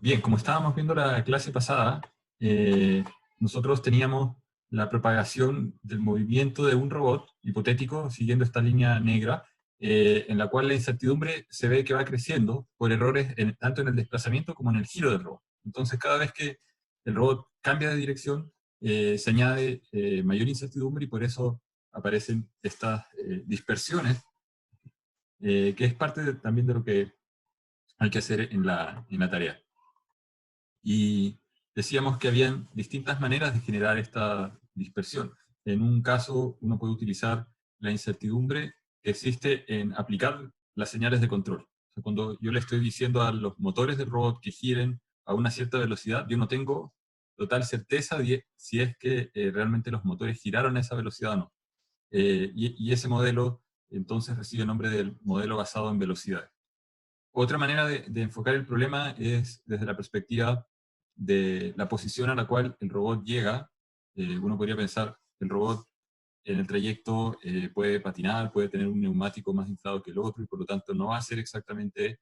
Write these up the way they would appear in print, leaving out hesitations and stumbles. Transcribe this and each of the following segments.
Bien, como estábamos viendo la clase pasada, eh, nosotros teníamos la propagación del movimiento de un robot hipotético siguiendo esta línea negra, en la cual la incertidumbre se ve que va creciendo por errores tanto en el desplazamiento como en el giro del robot. Entonces, cada vez que el robot cambia de dirección, se añade mayor incertidumbre y por eso aparecen estas dispersiones, que es parte también de lo que hay que hacer en la tarea. Y decíamos que habían distintas maneras de generar esta dispersión. En un caso, uno puede utilizar la incertidumbre que existe en aplicar las señales de control. O sea, cuando yo le estoy diciendo a los motores del robot que giren a una cierta velocidad, yo no tengo total certeza de si es que realmente los motores giraron a esa velocidad o no. Y ese modelo entonces recibe el nombre del modelo basado en velocidades. Otra manera de enfocar el problema es desde la perspectiva de la posición a la cual el robot llega. Uno podría pensar que el robot en el trayecto puede patinar, puede tener un neumático más inflado que el otro, y por lo tanto no va a ser exactamente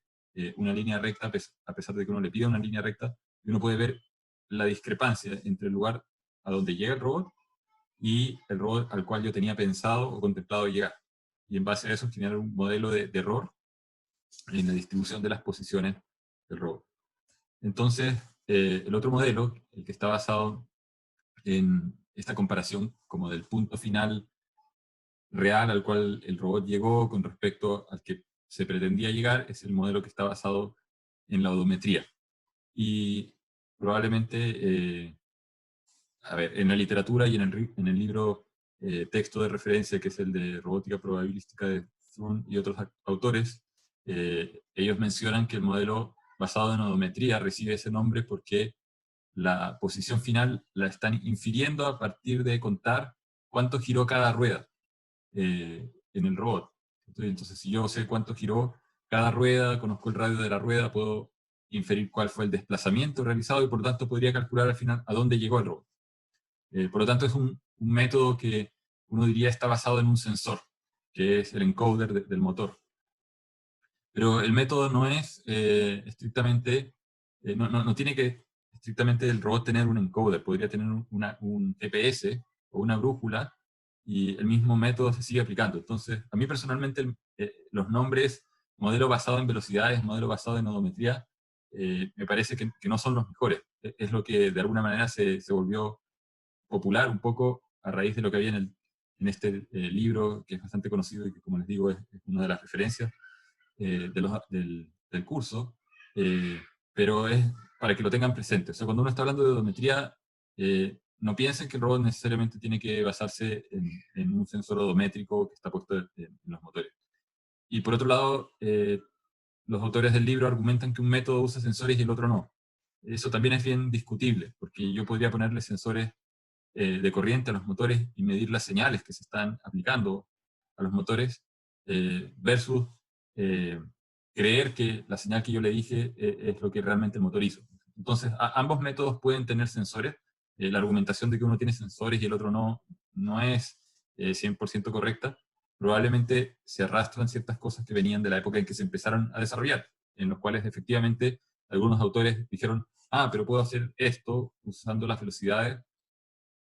una línea recta, a pesar de que uno le pida una línea recta, y uno puede ver la discrepancia entre el lugar a donde llega el robot y el robot al cual yo tenía pensado o contemplado llegar. Y en base a eso generar un modelo de error en la distribución de las posiciones del robot. Entonces, el otro modelo, el que está basado en esta comparación como del punto final real al cual el robot llegó con respecto al que se pretendía llegar, es el modelo que está basado en la odometría. Y probablemente, a ver, en la literatura y en el libro texto de referencia, que es el de Robótica Probabilística de Thurn y otros autores, ellos mencionan que el modelo basado en odometría recibe ese nombre porque la posición final la están infiriendo a partir de contar cuánto giró cada rueda en el robot. Entonces, si yo sé cuánto giró cada rueda, conozco el radio de la rueda, puedo inferir cuál fue el desplazamiento realizado y por lo tanto podría calcular al final a dónde llegó el robot. Por lo tanto, es un método que uno diría está basado en un sensor, que es el encoder del motor. Pero el método no es estrictamente, no tiene que estrictamente el robot tener un encoder, podría tener un GPS o una brújula y el mismo método se sigue aplicando. Entonces, a mí personalmente los nombres modelo basado en velocidades, modelo basado en odometría, me parece que no son los mejores. Es lo que de alguna manera se volvió popular un poco a raíz de lo que había en este libro, que es bastante conocido y que, como les digo, es una de las referencias del curso, pero es para que lo tengan presente. O sea, cuando uno está hablando de odometría, no piensen que el robot necesariamente tiene que basarse en un sensor odométrico que está puesto en los motores. Y por otro lado, los autores del libro argumentan que un método usa sensores y el otro no. Eso también es bien discutible, porque yo podría ponerle sensores de corriente a los motores y medir las señales que se están aplicando a los motores versus eh, creer que la señal que yo le dije es lo que realmente el motor hizo. Entonces, ambos métodos pueden tener sensores. La argumentación de que uno tiene sensores y el otro no es 100% correcta. Probablemente se arrastran ciertas cosas que venían de la época en que se empezaron a desarrollar, en los cuales efectivamente algunos autores dijeron, pero puedo hacer esto usando las velocidades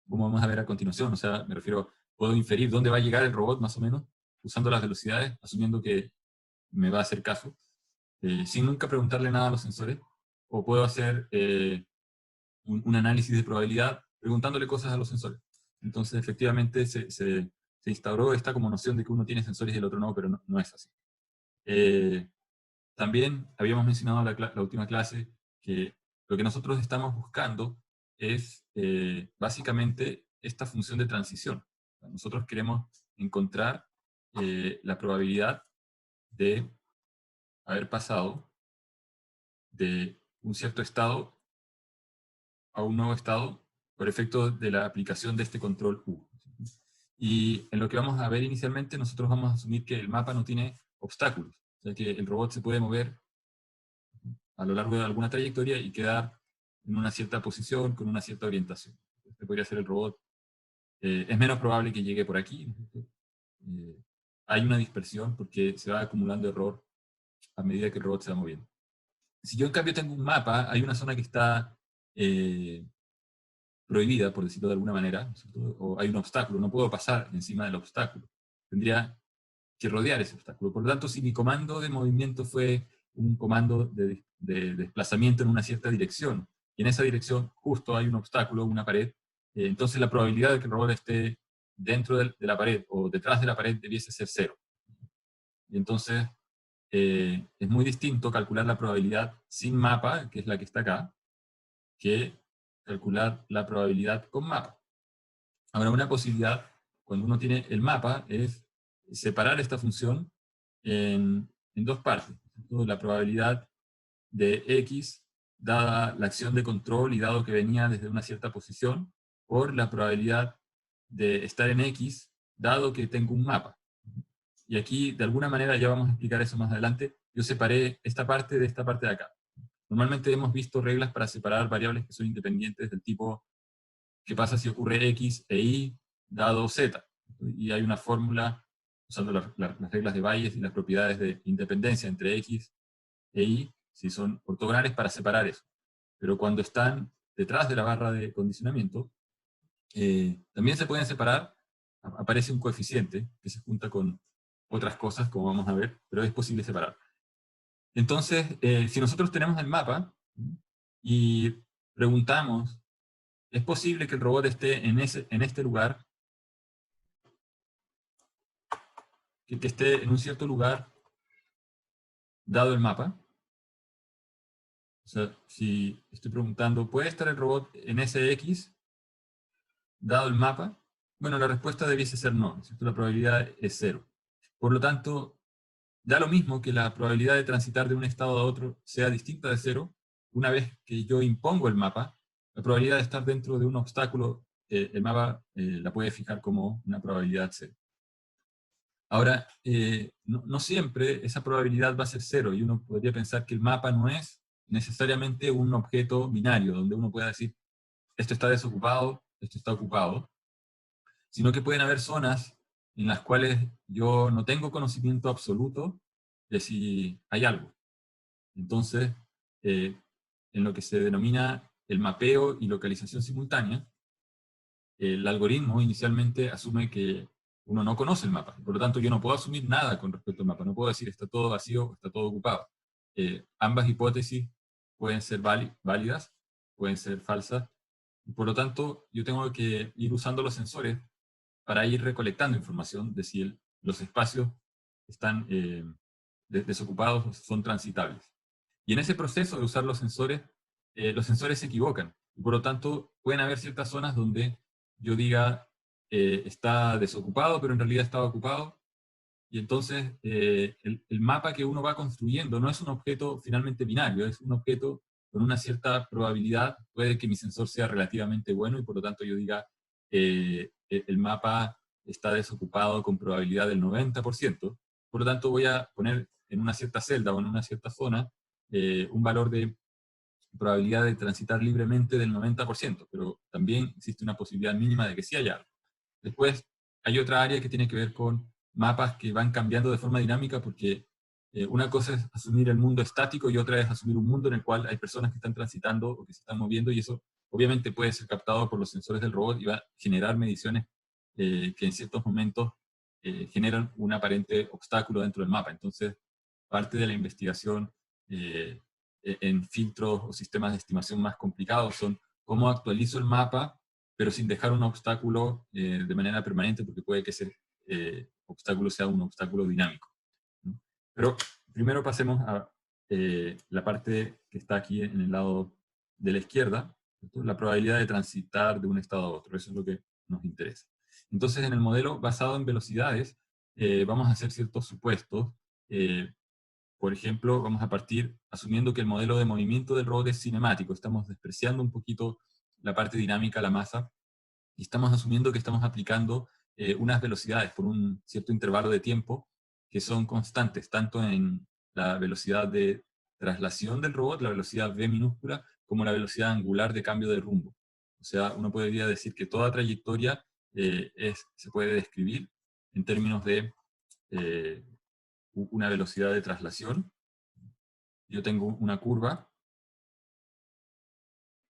como vamos a ver a continuación. O sea, me refiero, puedo inferir dónde va a llegar el robot más o menos, usando las velocidades, asumiendo que me va a hacer caso, sin nunca preguntarle nada a los sensores, o puedo hacer un análisis de probabilidad preguntándole cosas a los sensores. Entonces, efectivamente, se instauró esta como noción de que uno tiene sensores y el otro no, pero no es así. Eh, También habíamos mencionado en la última clase que lo que nosotros estamos buscando es básicamente esta función de transición. Nosotros queremos encontrar la probabilidad de haber pasado de un cierto estado a un nuevo estado por efecto de la aplicación de este control U. Y en lo que vamos a ver inicialmente, nosotros vamos a asumir que el mapa no tiene obstáculos, o sea que el robot se puede mover a lo largo de alguna trayectoria y quedar en una cierta posición, con una cierta orientación. Este podría ser el robot. Es menos probable que llegue por aquí. Hay una dispersión porque se va acumulando error a medida que el robot se va moviendo. Si yo en cambio tengo un mapa, hay una zona que está prohibida, por decirlo de alguna manera, ¿no es cierto? O hay un obstáculo, no puedo pasar encima del obstáculo. Tendría que rodear ese obstáculo. Por lo tanto, si mi comando de movimiento fue un comando de desplazamiento en una cierta dirección, y en esa dirección justo hay un obstáculo, una pared, entonces la probabilidad de que el robot esté dentro de la pared o detrás de la pared debiese ser cero. Y entonces es muy distinto calcular la probabilidad sin mapa, que es la que está acá, que calcular la probabilidad con mapa. Ahora, una posibilidad, cuando uno tiene el mapa, es separar esta función en dos partes. La probabilidad de x, dada la acción de control y dado que venía desde una cierta posición, por la probabilidad de estar en x, dado que tengo un mapa. Y aquí, de alguna manera, ya vamos a explicar eso más adelante, yo separé esta parte de esta parte de acá. Normalmente hemos visto reglas para separar variables que son independientes del tipo qué pasa si ocurre X e Y dado Z. Y hay una fórmula usando las reglas de Bayes y las propiedades de independencia entre X e Y, si son ortogonales, para separar eso. Pero cuando están detrás de la barra de condicionamiento, también se pueden separar, aparece un coeficiente que se junta con otras cosas, como vamos a ver, pero es posible separar. Entonces, si nosotros tenemos el mapa y preguntamos, ¿es posible que el robot esté en este lugar, que esté en un cierto lugar dado el mapa? O sea, si estoy preguntando, ¿puede estar el robot en ese X dado el mapa? Bueno, la respuesta debiese ser no, ¿cierto? La probabilidad es cero. Por lo tanto, da lo mismo que la probabilidad de transitar de un estado a otro sea distinta de cero. Una vez que yo impongo el mapa, la probabilidad de estar dentro de un obstáculo, el mapa la puede fijar como una probabilidad cero. Ahora, no siempre esa probabilidad va a ser cero, y uno podría pensar que el mapa no es necesariamente un objeto binario, donde uno pueda decir, esto está desocupado, esto está ocupado, sino que pueden haber zonas en las cuales yo no tengo conocimiento absoluto de si hay algo. Entonces, en lo que se denomina el mapeo y localización simultánea, el algoritmo inicialmente asume que uno no conoce el mapa, por lo tanto yo no puedo asumir nada con respecto al mapa, no puedo decir está todo vacío o está todo ocupado. Ambas hipótesis pueden ser válidas, pueden ser falsas, y por lo tanto yo tengo que ir usando los sensores para ir recolectando información de si los espacios están desocupados o son transitables. Y en ese proceso de usar los sensores se equivocan, y por lo tanto pueden haber ciertas zonas donde yo diga está desocupado, pero en realidad estaba ocupado, y entonces el mapa que uno va construyendo no es un objeto finalmente binario, es un objeto con una cierta probabilidad. Puede que mi sensor sea relativamente bueno y por lo tanto yo diga el mapa está desocupado con probabilidad del 90%, por lo tanto voy a poner en una cierta celda o en una cierta zona un valor de probabilidad de transitar libremente del 90%, pero también existe una posibilidad mínima de que sí haya algo. Después hay otra área que tiene que ver con mapas que van cambiando de forma dinámica, porque una cosa es asumir el mundo estático y otra es asumir un mundo en el cual hay personas que están transitando o que se están moviendo, y eso obviamente puede ser captado por los sensores del robot y va a generar mediciones que en ciertos momentos generan un aparente obstáculo dentro del mapa. Entonces, parte de la investigación en filtros o sistemas de estimación más complicados son cómo actualizo el mapa pero sin dejar un obstáculo de manera permanente, porque puede que ese obstáculo sea un obstáculo dinámico, ¿no? Pero primero pasemos a la parte que está aquí en el lado de la izquierda, ¿cierto? La probabilidad de transitar de un estado a otro, eso es lo que nos interesa. Entonces, en el modelo basado en velocidades, vamos a hacer ciertos supuestos. eh, por ejemplo, vamos a partir asumiendo que el modelo de movimiento del robot es cinemático. Estamos despreciando un poquito la parte dinámica, la masa, y estamos asumiendo que estamos aplicando unas velocidades por un cierto intervalo de tiempo que son constantes, tanto en la velocidad de traslación del robot, la velocidad v minúscula, como la velocidad angular de cambio de rumbo. O sea, uno podría decir que toda trayectoria se puede describir en términos de una velocidad de traslación yo tengo una curva,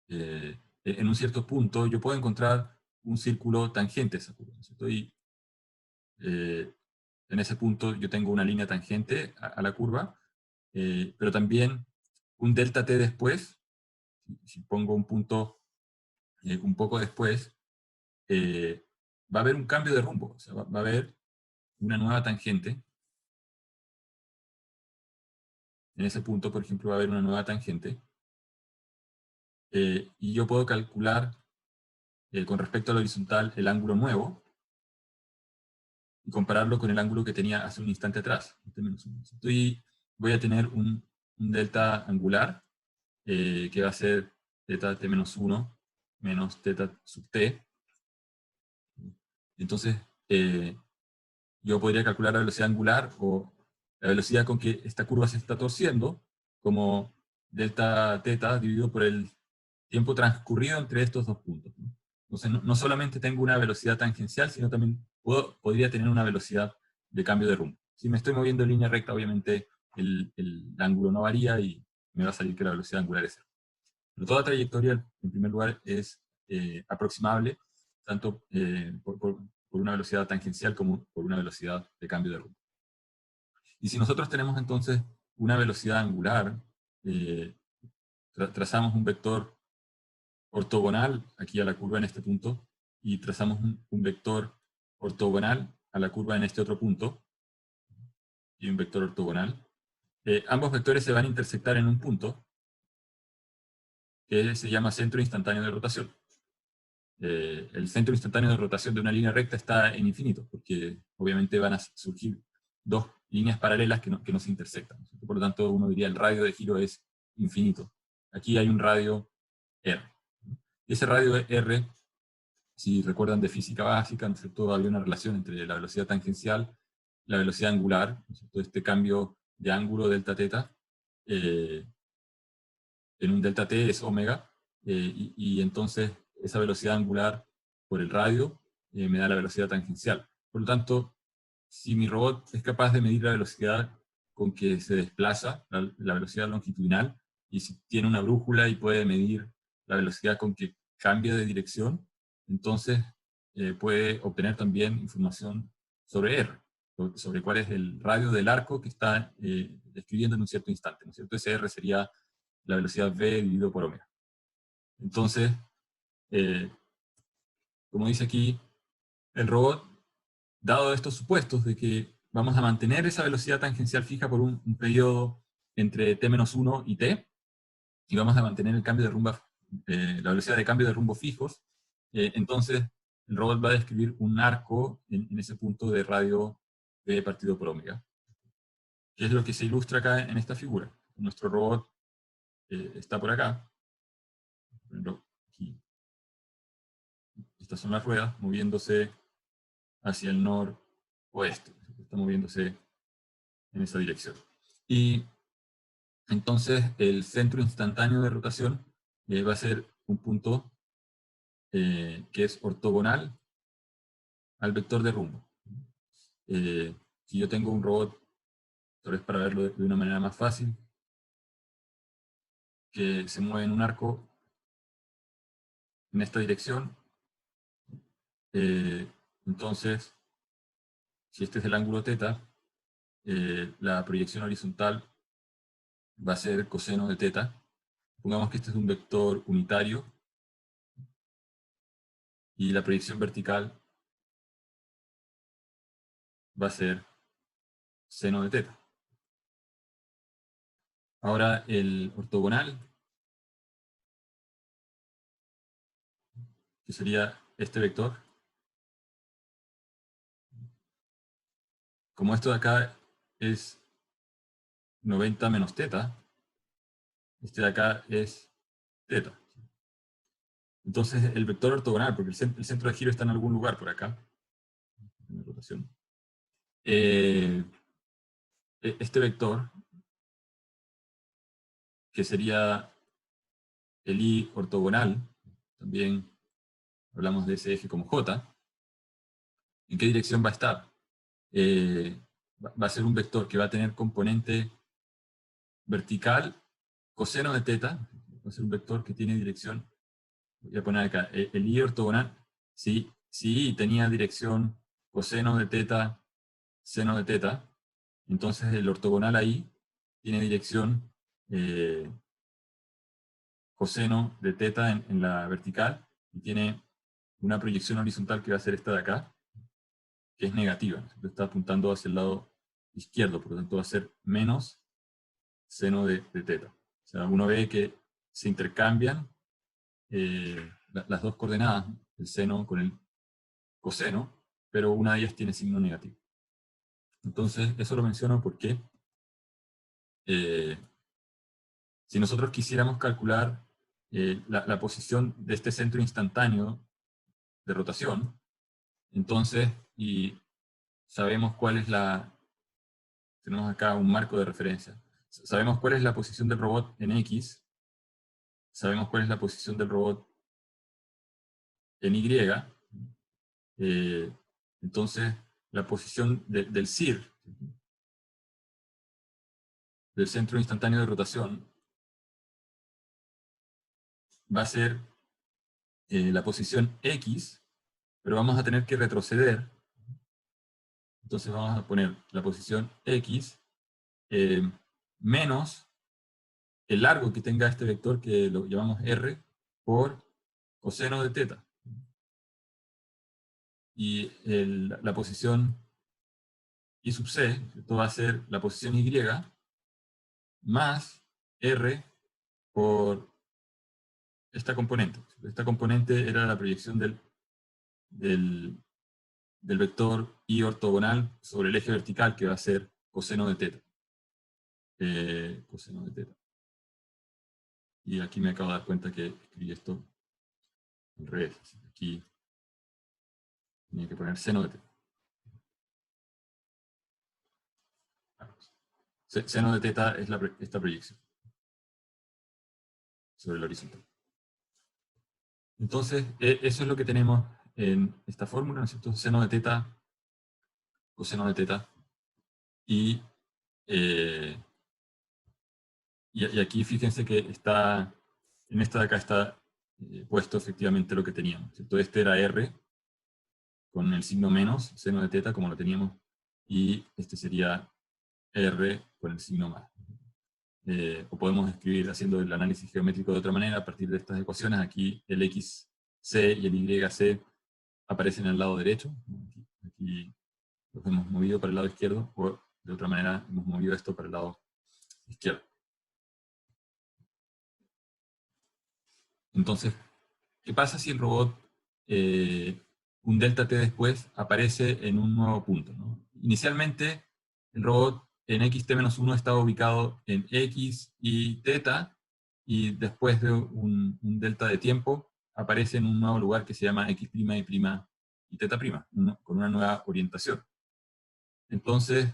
en un cierto punto yo puedo encontrar un círculo tangente a esa curva, ¿no es cierto? Y en ese punto yo tengo una línea tangente a la curva, pero también un delta t después, si pongo un punto un poco después, va a haber un cambio de rumbo, o sea, va a haber una nueva tangente. En ese punto, por ejemplo, va a haber una nueva tangente, y yo puedo calcular con respecto al horizontal el ángulo nuevo y compararlo con el ángulo que tenía hace un instante atrás. Voy a tener un delta angular que va a ser θ t-1 menos θ sub t. Entonces, yo podría calcular la velocidad angular o la velocidad con que esta curva se está torciendo como delta θ dividido por el tiempo transcurrido entre estos dos puntos, ¿no? Entonces, no solamente tengo una velocidad tangencial, sino también podría tener una velocidad de cambio de rumbo. Si me estoy moviendo en línea recta, obviamente el ángulo no varía y me va a salir que la velocidad angular es cero. Pero toda trayectoria, en primer lugar, es aproximable, tanto por una velocidad tangencial como por una velocidad de cambio de rumbo. Y si nosotros tenemos entonces una velocidad angular, trazamos un vector ortogonal aquí a la curva en este punto, y trazamos un vector ortogonal a la curva en este otro punto, y un vector ortogonal. Ambos vectores se van a intersectar en un punto que se llama centro instantáneo de rotación. El centro instantáneo de rotación de una línea recta está en infinito, porque obviamente van a surgir dos líneas paralelas que no se intersectan, ¿no? Por lo tanto, uno diría el radio de giro es infinito. Aquí hay un radio R. Y ese radio R, si recuerdan de física básica, ¿no es cierto?, había una relación entre la velocidad tangencial, la velocidad angular, ¿no es cierto?, este cambio de ángulo delta teta, en un delta t es omega, y entonces esa velocidad angular por el radio me da la velocidad tangencial. Por lo tanto, si mi robot es capaz de medir la velocidad con que se desplaza, la velocidad longitudinal, y si tiene una brújula y puede medir la velocidad con que cambia de dirección, entonces puede obtener también información sobre R, sobre cuál es el radio del arco que está describiendo en un cierto instante, ¿no es cierto? Ese R sería la velocidad v dividido por omega. Entonces, como dice aquí, el robot, dado estos supuestos de que vamos a mantener esa velocidad tangencial fija por un periodo entre t-1 y t, y vamos a mantener el cambio de rumbo, la velocidad de cambio de rumbo fijos, entonces el robot va a describir un arco en ese punto de radio v partido por omega, que es lo que se ilustra acá en esta figura. Nuestro robot está por acá, aquí. Estas son las ruedas moviéndose hacia el noroeste. Está moviéndose en esa dirección. Y entonces el centro instantáneo de rotación va a ser un punto que es ortogonal al vector de rumbo. Si yo tengo un robot, tal vez para verlo de una manera más fácil, que se mueve en un arco en esta dirección, entonces, si este es el ángulo θ, la proyección horizontal va a ser coseno de θ. Pongamos que este es un vector unitario, y la proyección vertical va a ser seno de θ. Ahora el ortogonal, que sería este vector, como esto de acá es 90 menos θ, este de acá es θ. Entonces el vector ortogonal, porque el centro de giro está en algún lugar por acá, en la rotación, este vector, que sería el I ortogonal, también hablamos de ese eje como J, ¿en qué dirección va a estar? Va a ser un vector que va a tener componente vertical coseno de teta, va a ser un vector que tiene dirección, voy a poner acá, el I ortogonal, si tenía dirección coseno de teta, seno de teta, entonces el ortogonal ahí tiene dirección coseno de teta en la vertical, y tiene una proyección horizontal que va a ser esta de acá, que es negativa, ¿no? Está apuntando hacia el lado izquierdo, por lo tanto va a ser menos seno de teta. O sea, uno ve que se intercambian las dos coordenadas, el seno con el coseno, pero una de ellas tiene signo negativo. Entonces, eso lo menciono porque si nosotros quisiéramos calcular la posición de este centro instantáneo de rotación, entonces, y sabemos cuál es tenemos acá un marco de referencia, sabemos cuál es la posición del robot en X, sabemos cuál es la posición del robot en Y, entonces la posición del CIR, del centro instantáneo de rotación, va a ser la posición X, pero vamos a tener que retroceder. Entonces vamos a poner la posición X menos el largo que tenga este vector, que lo llamamos R, por coseno de teta. Y la posición Y sub C, esto va a ser la posición Y, más R por esta componente. Esta componente era la proyección del vector Y ortogonal sobre el eje vertical, que va a ser coseno de teta. Coseno de teta. Y aquí me acabo de dar cuenta que escribí esto al revés. Aquí tenía que poner seno de teta. Seno de teta es esta proyección sobre el horizontal. Entonces, eso es lo que tenemos en esta fórmula, ¿no es cierto? Seno de teta, coseno de teta, y aquí fíjense que está, en esta de acá está puesto efectivamente lo que teníamos, ¿cierto? Este era R, con el signo menos, seno de teta, como lo teníamos, y este sería R con el signo más. O podemos escribir haciendo el análisis geométrico de otra manera, a partir de estas ecuaciones. Aquí el XC y el YC aparecen al lado derecho. Aquí los hemos movido para el lado izquierdo, o de otra manera hemos movido esto para el lado izquierdo. Entonces, ¿qué pasa si el robot, un delta t después, aparece en un nuevo punto, ¿no? Inicialmente, el robot en xt-1 estaba ubicado en x y teta, y después de un delta de tiempo, aparece en un nuevo lugar que se llama x' y teta', con una nueva orientación. Entonces,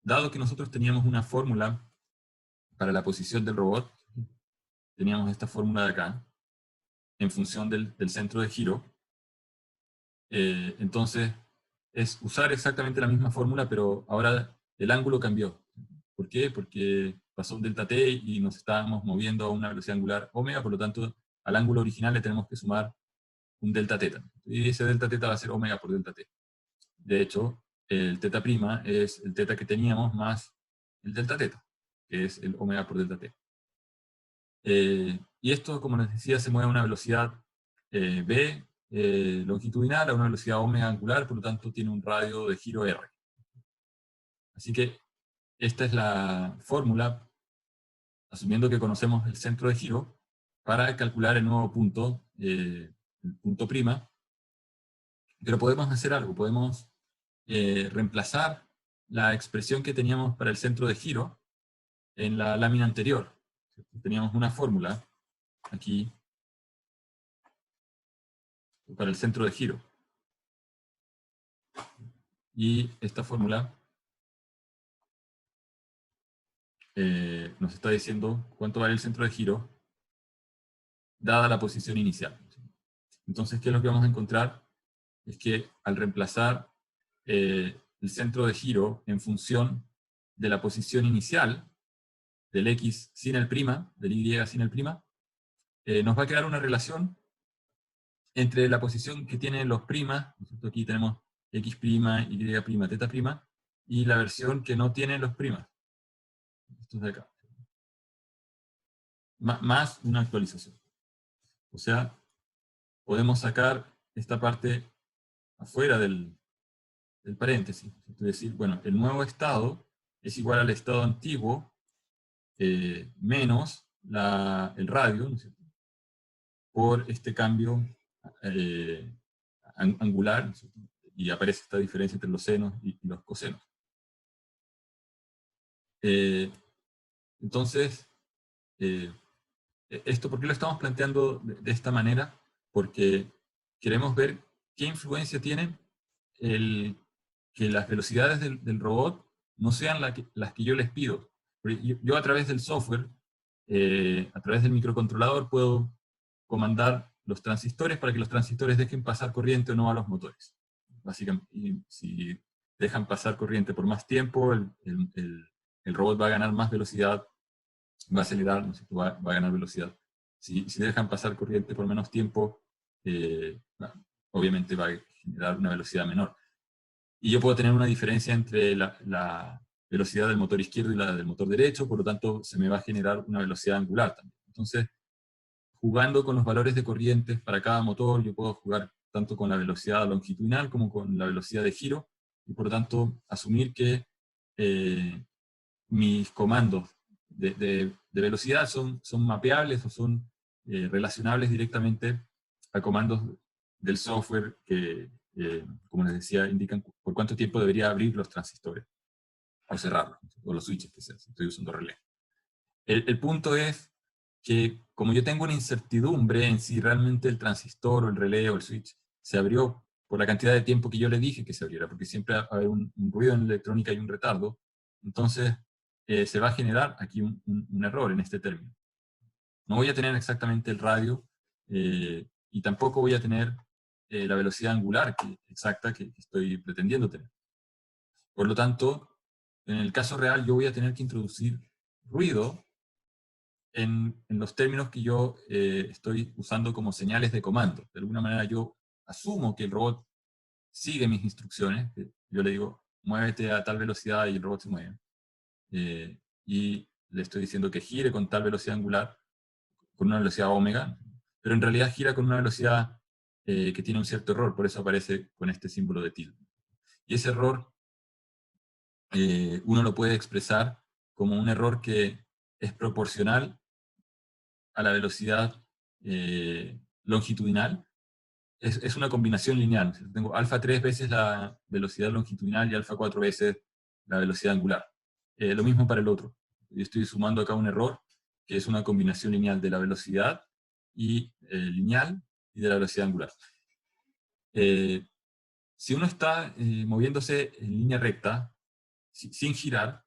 dado que nosotros teníamos una fórmula para la posición del robot, teníamos esta fórmula de acá, en función del centro de giro, entonces es usar exactamente la misma fórmula, pero ahora el ángulo cambió. ¿Por qué? Porque pasó un delta t y nos estábamos moviendo a una velocidad angular omega, por lo tanto al ángulo original le tenemos que sumar un delta teta. Y ese delta teta va a ser omega por delta t. De hecho, el teta prima es el teta que teníamos más el delta teta, que es el omega por delta t. Y esto, como les decía, se mueve a una velocidad b longitudinal, a una velocidad omega angular, por lo tanto tiene un radio de giro r. Así que esta es la fórmula, asumiendo que conocemos el centro de giro, para calcular el nuevo punto, el punto prima. Pero podemos hacer algo, podemos reemplazar la expresión que teníamos para el centro de giro en la lámina anterior. Teníamos una fórmula aquí para el centro de giro. Y esta fórmula nos está diciendo cuánto vale el centro de giro dada la posición inicial. Entonces, ¿qué es lo que vamos a encontrar? Es que al reemplazar el centro de giro en función de la posición inicial, del X sin el prima, del Y sin el prima, nos va a quedar una relación entre la posición que tienen los primas, ¿no es cierto? Aquí tenemos X', Y', θ', y la versión que no tiene los primas. Esto es de acá. Más una actualización. O sea, podemos sacar esta parte afuera del paréntesis. Es decir, bueno, el nuevo estado es igual al estado antiguo menos el radio, ¿no es cierto?, por este cambio eh, angular, ¿no es cierto?, y aparece esta diferencia entre los senos y los cosenos. Entonces, esto, ¿por qué lo estamos planteando de esta manera? Porque queremos ver qué influencia tiene que las velocidades del robot no sean las que yo les pido. Porque yo a través del software, a través del microcontrolador, puedo comandar los transistores para que los transistores dejen pasar corriente o no a los motores. Básicamente, y si dejan pasar corriente por más tiempo, el robot va a ganar más velocidad, va a acelerar, ¿no es cierto?, va a ganar velocidad. Si dejan pasar corriente por menos tiempo, obviamente va a generar una velocidad menor. Y yo puedo tener una diferencia entre la velocidad del motor izquierdo y la del motor derecho, por lo tanto se me va a generar una velocidad angular también. Entonces, jugando con los valores de corrientes para cada motor, yo puedo jugar tanto con la velocidad longitudinal como con la velocidad de giro, y por lo tanto asumir que mis comandos de velocidad son mapeables o son relacionables directamente a comandos del software que, como les decía, indican por cuánto tiempo debería abrir los transistores o cerrarlos, o los switches que sea, si estoy usando relé. El punto es que como yo tengo una incertidumbre en si realmente el transistor o el relé o el switch se abrió por la cantidad de tiempo que yo le dije que se abriera, porque siempre va a haber un ruido en la electrónica y un retardo, entonces se va a generar aquí un error en este término. No voy a tener exactamente el radio y tampoco voy a tener la velocidad angular exacta que estoy pretendiendo tener. Por lo tanto, en el caso real yo voy a tener que introducir ruido en los términos que yo estoy usando como señales de comando. De alguna manera yo asumo que el robot sigue mis instrucciones. Yo le digo, muévete a tal velocidad y el robot se mueve. Y le estoy diciendo que gire con tal velocidad angular, con una velocidad omega, pero en realidad gira con una velocidad que tiene un cierto error, por eso aparece con este símbolo de tilde. Y ese error uno lo puede expresar como un error que es proporcional a la velocidad longitudinal. Es una combinación lineal. Tengo alfa 3 veces la velocidad longitudinal y alfa 4 veces la velocidad angular. Lo mismo para el otro. Yo estoy sumando acá un error, que es una combinación lineal de la velocidad lineal y de la velocidad angular. Si uno está moviéndose en línea recta, sin girar,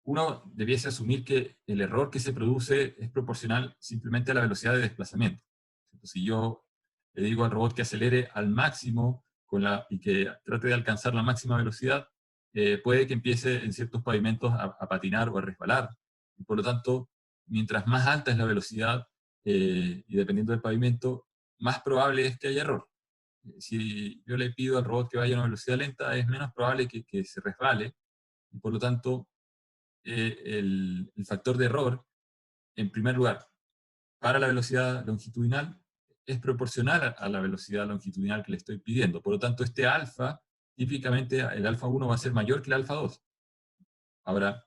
uno debiese asumir que el error que se produce es proporcional simplemente a la velocidad de desplazamiento. Entonces, si yo le digo al robot que acelere al máximo y que trate de alcanzar la máxima velocidad, puede que empiece en ciertos pavimentos a patinar o a resbalar. Y por lo tanto, mientras más alta es la velocidad, y dependiendo del pavimento, más probable es que haya error. Si yo le pido al robot que vaya a una velocidad lenta, es menos probable que se resbale, y por lo tanto, el factor de error, en primer lugar, para la velocidad longitudinal, es proporcional a la velocidad longitudinal que le estoy pidiendo. Por lo tanto, este alfa, típicamente el alfa 1 va a ser mayor que el alfa 2. Ahora,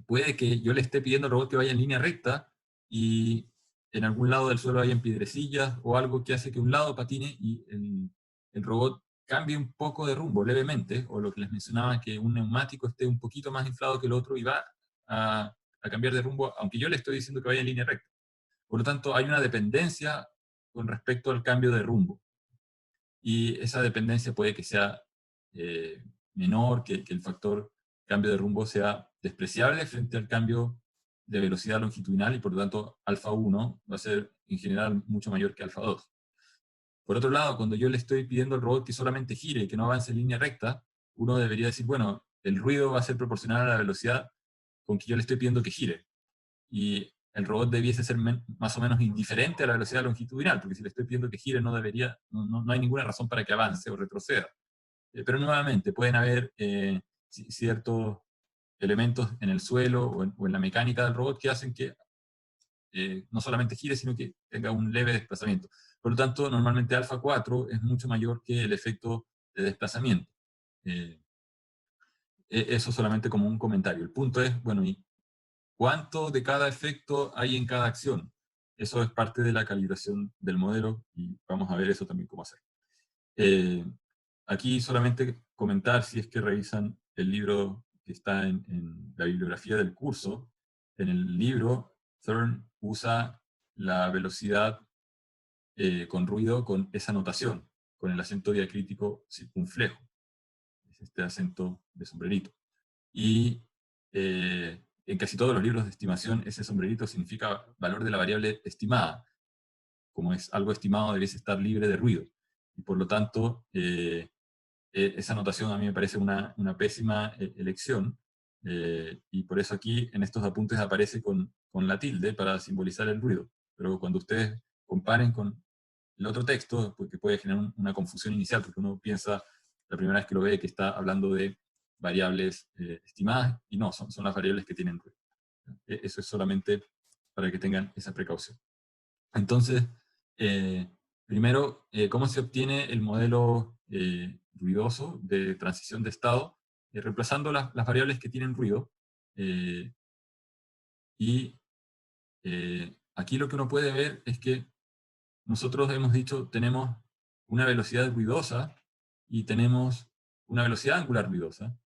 puede que yo le esté pidiendo al robot que vaya en línea recta y en algún lado del suelo hayan piedrecillas o algo que hace que un lado patine y el robot cambie un poco de rumbo levemente, o lo que les mencionaba, que un neumático esté un poquito más inflado que el otro y va a cambiar de rumbo, aunque yo le estoy diciendo que vaya en línea recta. Por lo tanto, hay una dependencia con respecto al cambio de rumbo. Y esa dependencia puede que sea menor, que el factor cambio de rumbo sea despreciable frente al cambio de velocidad longitudinal, y por lo tanto alfa 1 va a ser en general mucho mayor que alfa 2. Por otro lado, cuando yo le estoy pidiendo al robot que solamente gire y que no avance en línea recta, uno debería decir, bueno, el ruido va a ser proporcional a la velocidad con que yo le estoy pidiendo que gire. Y el robot debiese ser más o menos indiferente a la velocidad longitudinal, porque si le estoy pidiendo que gire no debería, no hay ninguna razón para que avance o retroceda. Pero nuevamente, pueden haber ciertos elementos en el suelo o en la mecánica del robot que hacen que no solamente gire, sino que tenga un leve desplazamiento. Por lo tanto, normalmente alfa 4 es mucho mayor que el efecto de desplazamiento. Eso solamente como un comentario. El punto es, bueno, ¿y cuánto de cada efecto hay en cada acción? Eso es parte de la calibración del modelo y vamos a ver eso también cómo hacer. Aquí solamente comentar, si es que revisan el libro que está en la bibliografía del curso, en el libro Thurn usa la velocidad con ruido con esa notación, con el acento diacrítico circunflejo, es este acento de sombrerito. Y en casi todos los libros de estimación ese sombrerito significa valor de la variable estimada. Como es algo estimado, debiese estar libre de ruido. Y por lo tanto, esa notación a mí me parece una pésima elección, y por eso aquí en estos apuntes aparece con la tilde para simbolizar el ruido. Pero cuando ustedes comparen con el otro texto, porque puede generar una confusión inicial, porque uno piensa la primera vez que lo ve que está hablando de variables estimadas, y no, son las variables que tienen ruido. Eso es solamente para que tengan esa precaución. Entonces, primero, ¿cómo se obtiene el modelo ruidoso de transición de estado? Reemplazando las variables que tienen ruido. Y aquí lo que uno puede ver es que nosotros hemos dicho, tenemos una velocidad ruidosa y tenemos una velocidad angular ruidosa.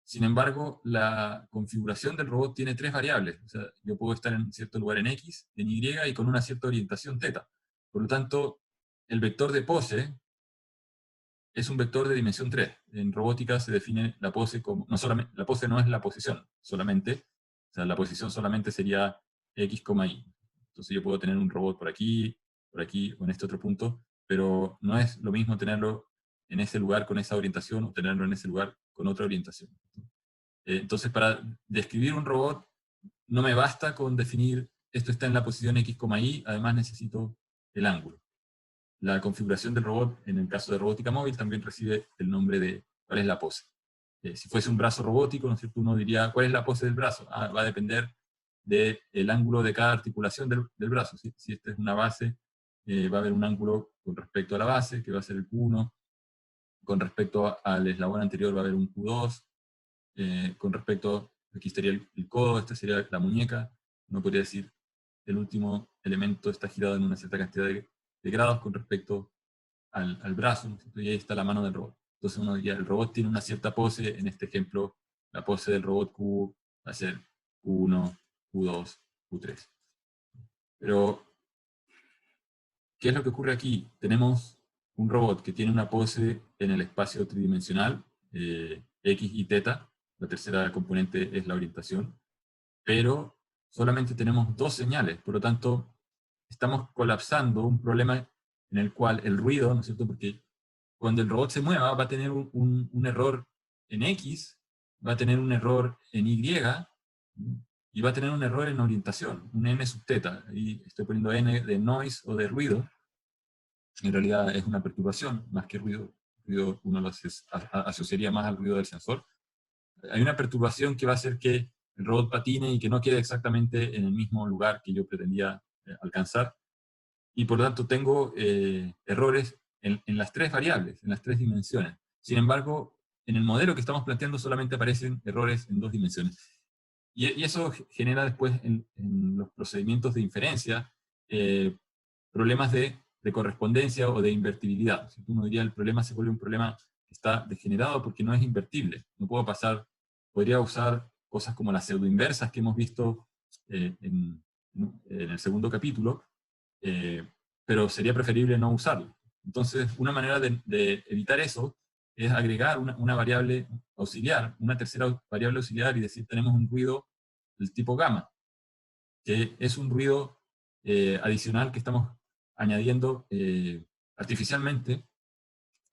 Sin embargo, la configuración del robot tiene tres variables. O sea, yo puedo estar en cierto lugar en X, en Y y con una cierta orientación θ. Por lo tanto, el vector de pose es un vector de dimensión 3. En robótica se define la pose como, no solamente, la pose no es la posición solamente, o sea, la posición solamente sería X, Y. Entonces yo puedo tener un robot por aquí o en este otro punto, pero no es lo mismo tenerlo en ese lugar con esa orientación o tenerlo en ese lugar con otra orientación. Entonces, para describir un robot, no me basta con definir esto está en la posición X, Y, además necesito el ángulo. La configuración del robot, en el caso de robótica móvil, también recibe el nombre de cuál es la pose. Si fuese un brazo robótico, ¿no es cierto? Uno diría, ¿cuál es la pose del brazo? Va a depender del ángulo de cada articulación del brazo. Si esta es una base, va a haber un ángulo con respecto a la base, que va a ser el Q1. Con respecto al eslabón anterior va a haber un Q2. Con respecto, aquí estaría el codo, esta sería la muñeca. Uno podría decir, el último elemento está girado en una cierta cantidad de grados con respecto al brazo, ¿no? Y ahí está la mano del robot. Entonces uno diría, el robot tiene una cierta pose, en este ejemplo, la pose del robot Q va a ser Q1, Q2, Q3. Pero, ¿qué es lo que ocurre aquí? Tenemos un robot que tiene una pose en el espacio tridimensional, X y θ, la tercera componente es la orientación, pero solamente tenemos dos señales, por lo tanto, estamos colapsando un problema en el cual el ruido, ¿no es cierto? Porque cuando el robot se mueva va a tener un error en X, va a tener un error en Y, y va a tener un error en orientación, un n sub θ. Ahí estoy poniendo n de noise o de ruido, en realidad es una perturbación más que ruido. Ruido uno lo asociaría más al ruido del sensor. Hay una perturbación que va a hacer que el robot patine y que no quede exactamente en el mismo lugar que yo pretendía alcanzar. Y por lo tanto tengo errores en las tres variables, en las tres dimensiones. Sin embargo, en el modelo que estamos planteando solamente aparecen errores en dos dimensiones. Y eso genera después en los procedimientos de inferencia problemas de correspondencia o de invertibilidad. Si uno diría el problema se vuelve un problema que está degenerado porque no es invertible. No puedo pasar, podría usar cosas como las pseudoinversas que hemos visto en el segundo capítulo, pero sería preferible no usarlo. Entonces, una manera de evitar eso es agregar una variable auxiliar, una tercera variable auxiliar y decir tenemos un ruido del tipo gamma, que es un ruido adicional que estamos añadiendo artificialmente,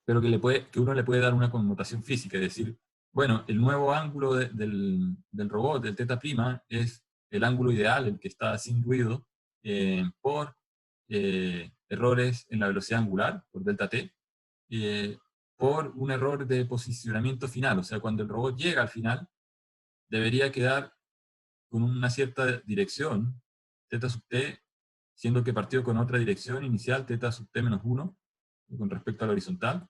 pero que uno le puede dar una connotación física, es decir, Bueno, el nuevo ángulo del robot, del θ', es el ángulo ideal, el que está sin ruido, por errores en la velocidad angular, por Δt, eh, por un error de posicionamiento final. O sea, cuando el robot llega al final, debería quedar con una cierta dirección, θ sub t, siendo que partió con otra dirección inicial, θ sub t menos 1, con respecto a la horizontal.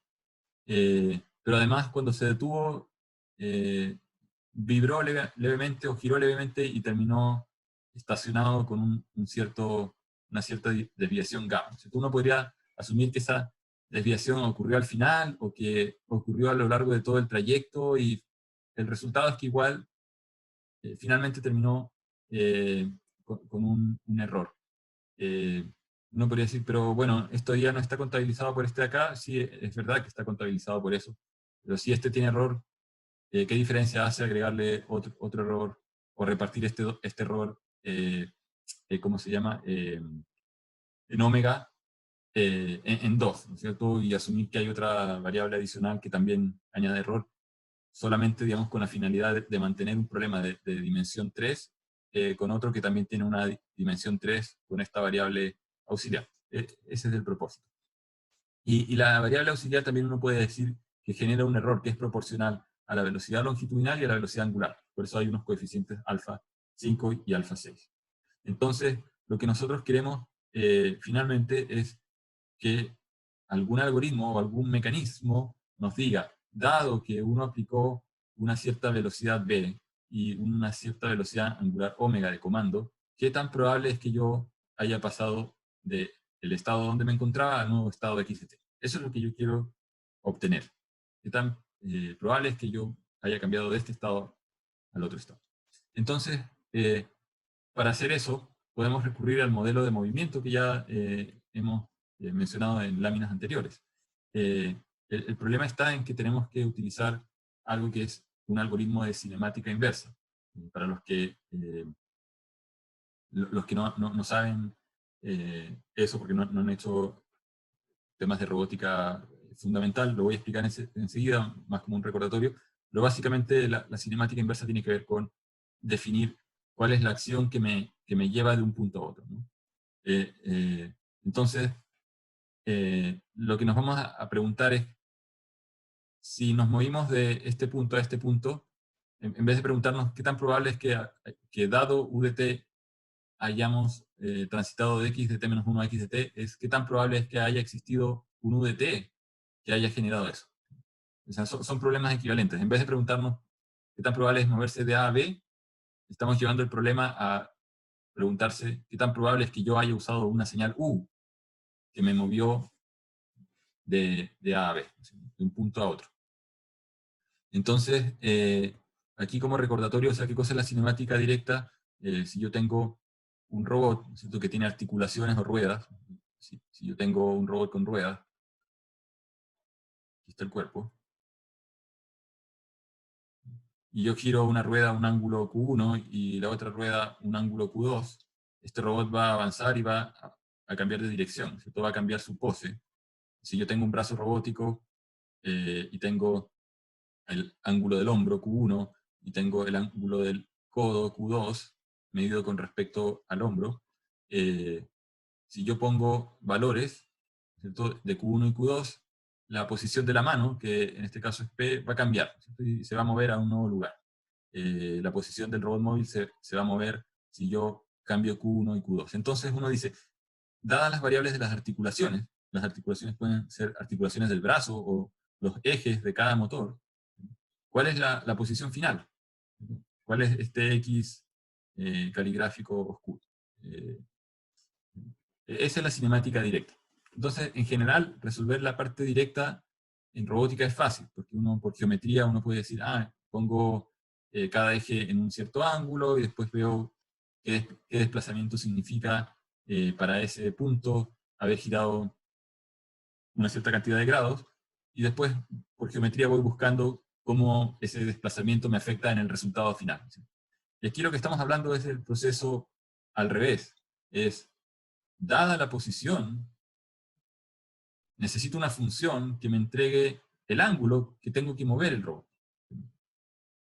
Pero además, cuando se detuvo, eh, vibró levemente o giró levemente y terminó estacionado con una cierta desviación gamma. Entonces, uno podría asumir que esa desviación ocurrió al final o que ocurrió a lo largo de todo el trayecto, y el resultado es que igual finalmente terminó con un error. Eh, Uno podría decir, pero bueno, esto ya no está contabilizado por este de acá. Sí, es verdad que está contabilizado por eso, pero si este tiene error, ¿qué diferencia hace agregarle otro error o repartir este error, ¿cómo se llama? En omega, en dos, ¿no es cierto? Y asumir que hay otra variable adicional que también añade error, solamente, digamos, con la finalidad de mantener un problema de dimensión 3 con otro que también tiene una dimensión 3 con esta variable auxiliar. Ese es el propósito. Y la variable auxiliar también uno puede decir que genera un error que es proporcional a la velocidad longitudinal y a la velocidad angular. Por eso hay unos coeficientes alfa 5 y alfa 6. Entonces, lo que nosotros queremos finalmente es que algún algoritmo o algún mecanismo nos diga, dado que uno aplicó una cierta velocidad b y una cierta velocidad angular omega de comando, ¿qué tan probable es que yo haya pasado del estado donde me encontraba al nuevo estado de XT? Eso es lo que yo quiero obtener. ¿Qué tan probable es que yo haya cambiado de este estado al otro estado? Entonces, para hacer eso, podemos recurrir al modelo de movimiento que ya hemos mencionado en láminas anteriores. El problema está en que tenemos que utilizar algo que es un algoritmo de cinemática inversa. Para los que no saben eso, porque no han hecho temas de robótica fundamental, lo voy a explicar enseguida, más como un recordatorio. Pero básicamente la cinemática inversa tiene que ver con definir cuál es la acción que me lleva de un punto a otro, ¿no? Entonces, lo que nos vamos a preguntar es, si nos movimos de este punto a este punto, en vez de preguntarnos qué tan probable es que dado UDT hayamos transitado de x de t-1 a x de t, es qué tan probable es que haya existido un UDT que haya generado eso. O sea, son problemas equivalentes. En vez de preguntarnos qué tan probable es moverse de A a B, estamos llevando el problema a preguntarse qué tan probable es que yo haya usado una señal U que me movió de A a B, de un punto a otro. Entonces, aquí como recordatorio, o sea, ¿qué cosa es la cinemática directa? Si yo tengo un robot, ¿cierto?, que tiene articulaciones o ruedas, si yo tengo un robot con ruedas, aquí está el cuerpo, y yo giro una rueda a un ángulo Q1 y la otra rueda un ángulo Q2, este robot va a avanzar y va a cambiar de dirección, ¿cierto? Va a cambiar su pose. Si yo tengo un brazo robótico y tengo el ángulo del hombro Q1 y tengo el ángulo del codo Q2 medido con respecto al hombro, si yo pongo valores, ¿cierto?, de Q1 y Q2, la posición de la mano, que en este caso es P, va a cambiar, ¿cierto?, y se va a mover a un nuevo lugar. La posición del robot móvil se va a mover si yo cambio Q1 y Q2. Entonces uno dice, dadas las variables de las articulaciones pueden ser articulaciones del brazo o los ejes de cada motor, ¿cuál es la posición final? ¿Cuál es este X caligráfico oscuro? Esa es la cinemática directa. Entonces, en general, resolver la parte directa en robótica es fácil, porque uno por geometría uno puede decir, pongo cada eje en un cierto ángulo y después veo qué desplazamiento significa para ese punto haber girado una cierta cantidad de grados, y después por geometría voy buscando cómo ese desplazamiento me afecta en el resultado final, ¿sí? Y aquí lo que estamos hablando es el proceso al revés. Es, dada la posición, necesito una función que me entregue el ángulo que tengo que mover el robot.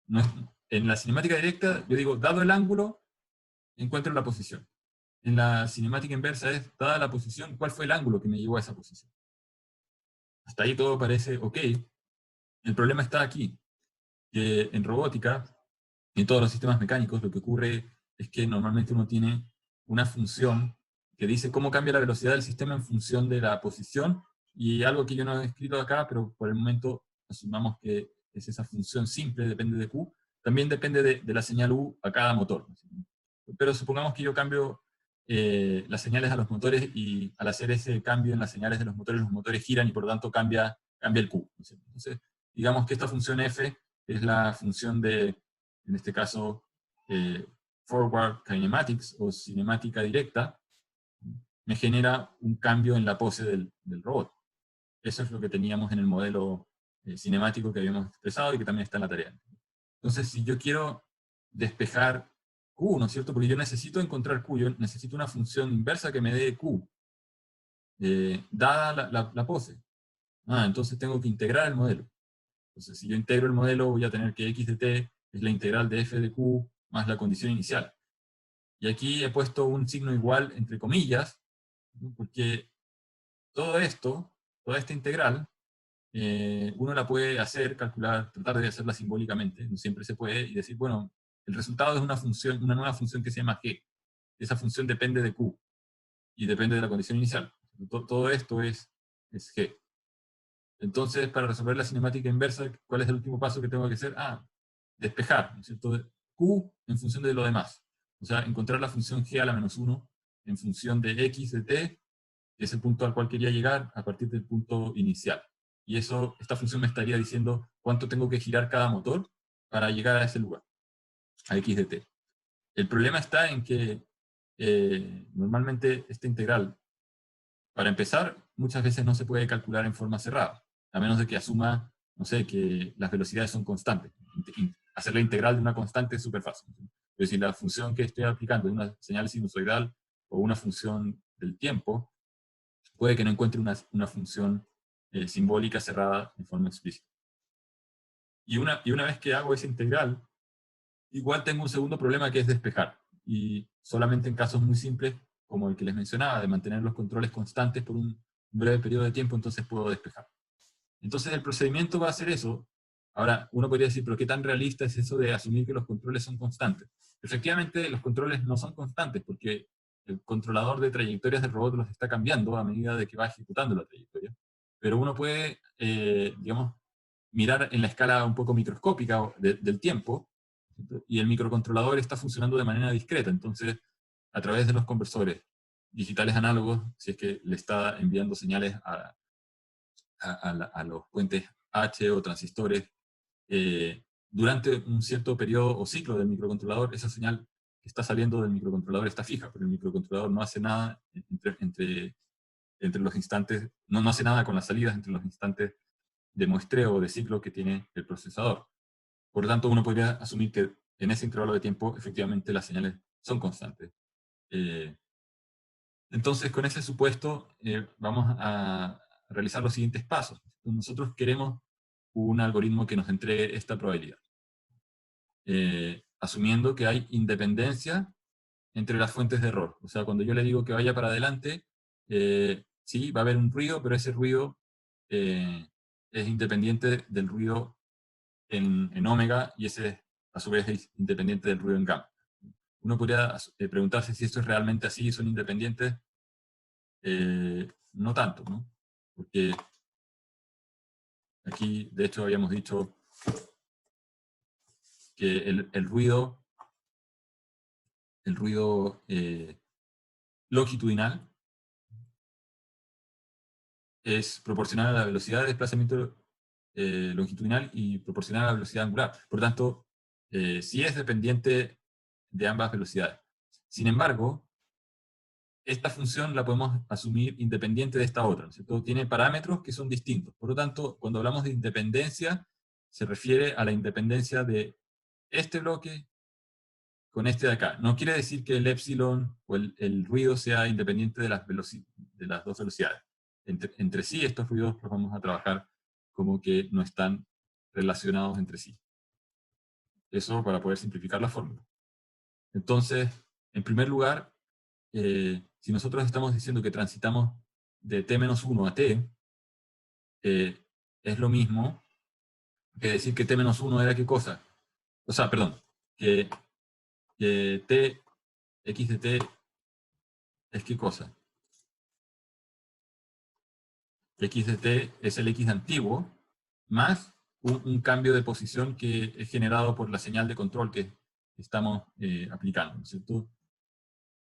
no en la cinemática directa, yo digo, dado el ángulo, encuentro la posición. En la cinemática inversa es, dada la posición, ¿cuál fue el ángulo que me llevó a esa posición? Hasta ahí todo parece ok. El problema está aquí, que en robótica, en todos los sistemas mecánicos, lo que ocurre es que normalmente uno tiene una función que dice cómo cambia la velocidad del sistema en función de la posición, y algo que yo no he escrito acá, pero por el momento asumamos que es esa función simple, depende de Q, también depende de la señal U a cada motor. Pero supongamos que yo cambio las señales a los motores, y al hacer ese cambio en las señales de los motores giran y por lo tanto cambia el Q. Entonces, digamos que esta función F es la función de, en este caso, forward kinematics o cinemática directa, me genera un cambio en la pose del robot. Eso es lo que teníamos en el modelo cinemático que habíamos expresado y que también está en la tarea. Entonces, si yo quiero despejar Q, ¿no es cierto? Porque yo necesito encontrar Q, yo necesito una función inversa que me dé Q, dada la pose. Entonces tengo que integrar el modelo. Entonces, si yo integro el modelo, voy a tener que x de t es la integral de f de q más la condición inicial. Y aquí he puesto un signo igual entre comillas, ¿no? Porque todo esto, toda esta integral, uno la puede hacer, calcular, tratar de hacerla simbólicamente, no siempre se puede, y decir, bueno, el resultado es una función, una nueva función que se llama g. Esa función depende de q, y depende de la condición inicial. Todo esto es g. Entonces, para resolver la cinemática inversa, ¿cuál es el último paso que tengo que hacer? Despejar, ¿no es cierto? Q en función de lo demás. O sea, encontrar la función g a la menos 1 en función de x de t, que es el punto al cual quería llegar a partir del punto inicial. Y eso, esta función me estaría diciendo cuánto tengo que girar cada motor para llegar a ese lugar, a x de t. El problema está en que normalmente esta integral, para empezar, muchas veces no se puede calcular en forma cerrada, a menos de que asuma, no sé, que las velocidades son constantes. Hacer la integral de una constante es súper fácil. Pero si la función que estoy aplicando es una señal sinusoidal o una función del tiempo, puede que no encuentre una función simbólica cerrada en forma explícita. Y una vez que hago esa integral, igual tengo un segundo problema, que es despejar. Y solamente en casos muy simples, como el que les mencionaba, de mantener los controles constantes por un breve periodo de tiempo, entonces puedo despejar. Entonces el procedimiento va a ser eso. Ahora, uno podría decir, pero ¿qué tan realista es eso de asumir que los controles son constantes? Efectivamente, los controles no son constantes, porque el controlador de trayectorias del robot los está cambiando a medida de que va ejecutando la trayectoria. Pero uno puede, digamos, mirar en la escala un poco microscópica del tiempo, ¿cierto? Y el microcontrolador está funcionando de manera discreta. Entonces, a través de los conversores digitales análogos, si es que le está enviando señales a los puentes H o transistores, durante un cierto periodo o ciclo del microcontrolador, esa señal que está saliendo del microcontrolador está fija, pero el microcontrolador no hace nada entre los instantes, no hace nada con las salidas entre los instantes de muestreo o de ciclo que tiene el procesador. Por lo tanto, uno podría asumir que en ese intervalo de tiempo efectivamente las señales son constantes. Entonces, con ese supuesto, vamos a realizar los siguientes pasos. Nosotros queremos un algoritmo que nos entregue esta probabilidad, asumiendo que hay independencia entre las fuentes de error. O sea, cuando yo le digo que vaya para adelante, sí, va a haber un ruido, pero ese ruido es independiente del ruido en omega, y ese a su vez es independiente del ruido en gamma. Uno podría preguntarse si esto es realmente así, son independientes. No tanto, ¿no? Porque aquí, de hecho, habíamos dicho que el ruido longitudinal es proporcional a la velocidad de desplazamiento longitudinal y proporcional a la velocidad angular. Por tanto, sí es dependiente de ambas velocidades. Sin embargo, esta función la podemos asumir independiente de esta otra, ¿no es cierto? Tiene parámetros que son distintos. Por lo tanto, cuando hablamos de independencia, se refiere a la independencia de este bloque con este de acá. No quiere decir que el epsilon o el ruido sea independiente de de las dos velocidades. Entre sí, estos ruidos los vamos a trabajar como que no están relacionados entre sí. Eso para poder simplificar la fórmula. Entonces, en primer lugar, si nosotros estamos diciendo que transitamos de t-1 a t, es lo mismo que decir que t-1 era qué cosa. O sea, perdón, que t, x de t es qué cosa. X de t es el x antiguo, más un cambio de posición que es generado por la señal de control que estamos aplicando, ¿no es cierto?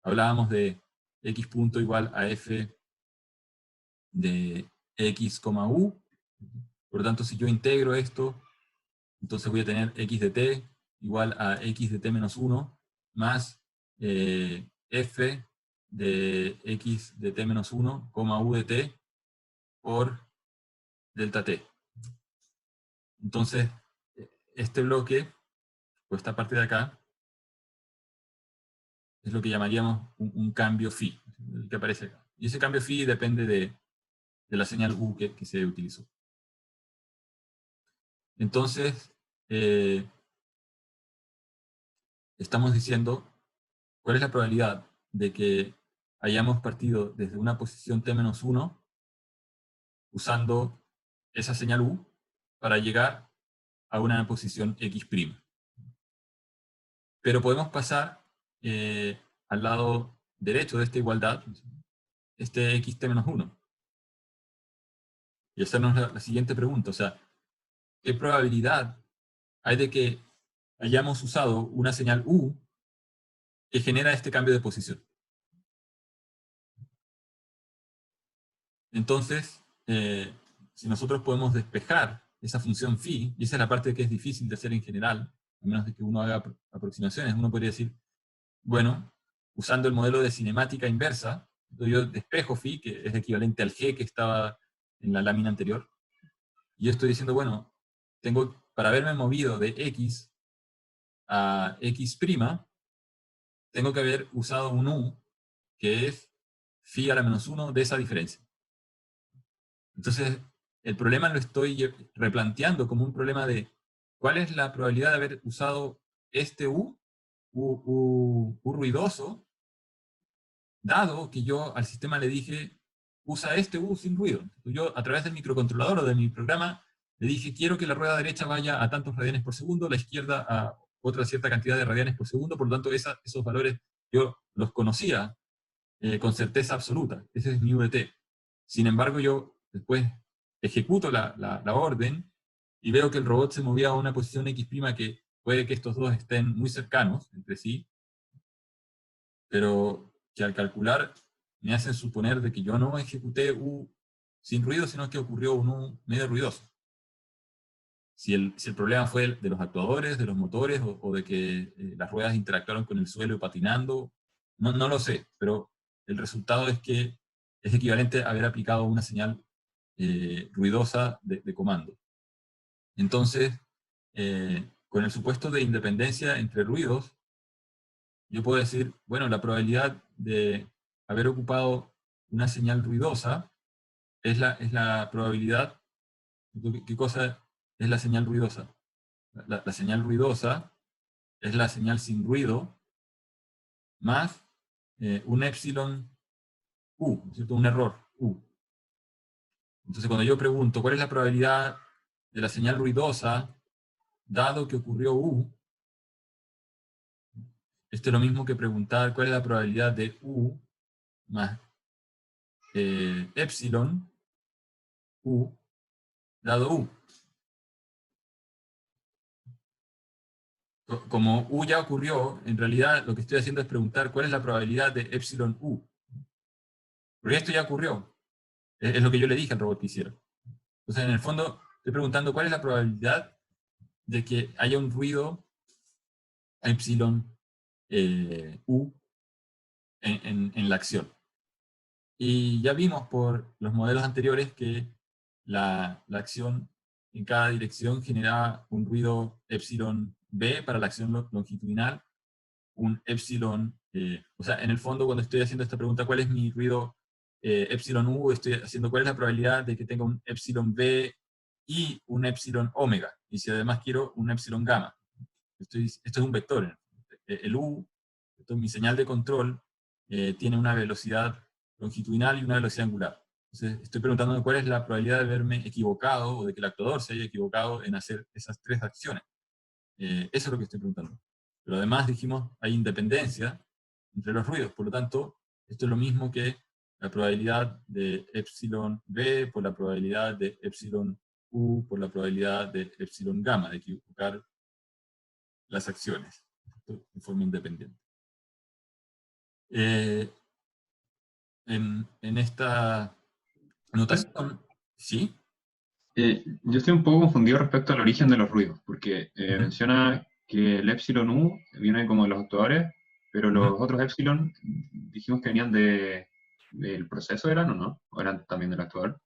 Hablábamos de x punto igual a f de x, u. Por lo tanto, si yo integro esto, entonces voy a tener x de t igual a x de t-1 más f de x de t-1, u de t por delta t. Entonces, este bloque, o esta parte de acá, es lo que llamaríamos un cambio phi, el que aparece acá. Y ese cambio phi depende de la señal u que se utilizó. Entonces, estamos diciendo cuál es la probabilidad de que hayamos partido desde una posición t-1 usando esa señal u para llegar a una posición x'. Pero podemos pasar al lado derecho de esta igualdad, este xt-1, y hacernos la siguiente pregunta, o sea, ¿qué probabilidad hay de que hayamos usado una señal u que genera este cambio de posición? Entonces, si nosotros podemos despejar esa función phi, y esa es la parte que es difícil de hacer en general, a menos de que uno haga aproximaciones, uno podría decir, bueno, usando el modelo de cinemática inversa, yo despejo phi, que es equivalente al g que estaba en la lámina anterior, y yo estoy diciendo, bueno, tengo, para haberme movido de x a x', tengo que haber usado un u, que es phi a la menos 1 de esa diferencia. Entonces, el problema lo estoy replanteando como un problema de cuál es la probabilidad de haber usado este U ruidoso, dado que yo al sistema le dije, usa este U sin ruido. Yo a través del microcontrolador o de mi programa le dije, quiero que la rueda derecha vaya a tantos radianes por segundo, la izquierda a otra cierta cantidad de radianes por segundo, por lo tanto esos valores yo los conocía con certeza absoluta. Ese es mi U de t. Sin embargo, yo después ejecuto la orden y veo que el robot se movía a una posición x' que puede que estos dos estén muy cercanos entre sí, pero que al calcular me hacen suponer de que yo no ejecuté U sin ruido, sino que ocurrió un U medio ruidoso. Si el problema fue de los actuadores, de los motores, o de que las ruedas interactuaron con el suelo patinando, no lo sé, pero el resultado es que es equivalente a haber aplicado una señal ruidosa de comando. Entonces, con el supuesto de independencia entre ruidos, yo puedo decir, bueno, la probabilidad de haber ocupado una señal ruidosa es la probabilidad. ¿Qué cosa es la señal ruidosa? La señal ruidosa es la señal sin ruido más un epsilon u, ¿cierto? Un error u. Entonces, cuando yo pregunto cuál es la probabilidad de la señal ruidosa, dado que ocurrió u, esto es lo mismo que preguntar cuál es la probabilidad de u más epsilon u dado u. Como u ya ocurrió, en realidad lo que estoy haciendo es preguntar cuál es la probabilidad de epsilon u. Porque esto ya ocurrió. Es lo que yo le dije al robot que hiciera. Entonces, en el fondo, estoy preguntando cuál es la probabilidad de que haya un ruido epsilon u en la acción. Y ya vimos por los modelos anteriores que la acción en cada dirección generaba un ruido epsilon b para la acción longitudinal, un epsilon, o sea, en el fondo cuando estoy haciendo esta pregunta, ¿cuál es mi ruido epsilon u? Estoy haciendo cuál es la probabilidad de que tenga un epsilon b y un epsilon omega, y si además quiero un epsilon gamma. Esto es un vector. El U, esto es mi señal de control, tiene una velocidad longitudinal y una velocidad angular. Entonces, estoy preguntándome cuál es la probabilidad de haberme equivocado o de que el actuador se haya equivocado en hacer esas tres acciones. Eso es lo que estoy preguntando. Pero además dijimos, hay independencia entre los ruidos, por lo tanto, esto es lo mismo que la probabilidad de epsilon b por la probabilidad de epsilon u por la probabilidad de epsilon gamma, de equivocar las acciones de forma independiente. En esta notación, ¿sí? Yo estoy un poco confundido respecto al origen de los ruidos, porque Ujú, menciona que el epsilon U viene como de los actuadores, pero ujú. los otros epsilon dijimos que venían del proceso, ¿eran o no? ¿O eran también del actuador?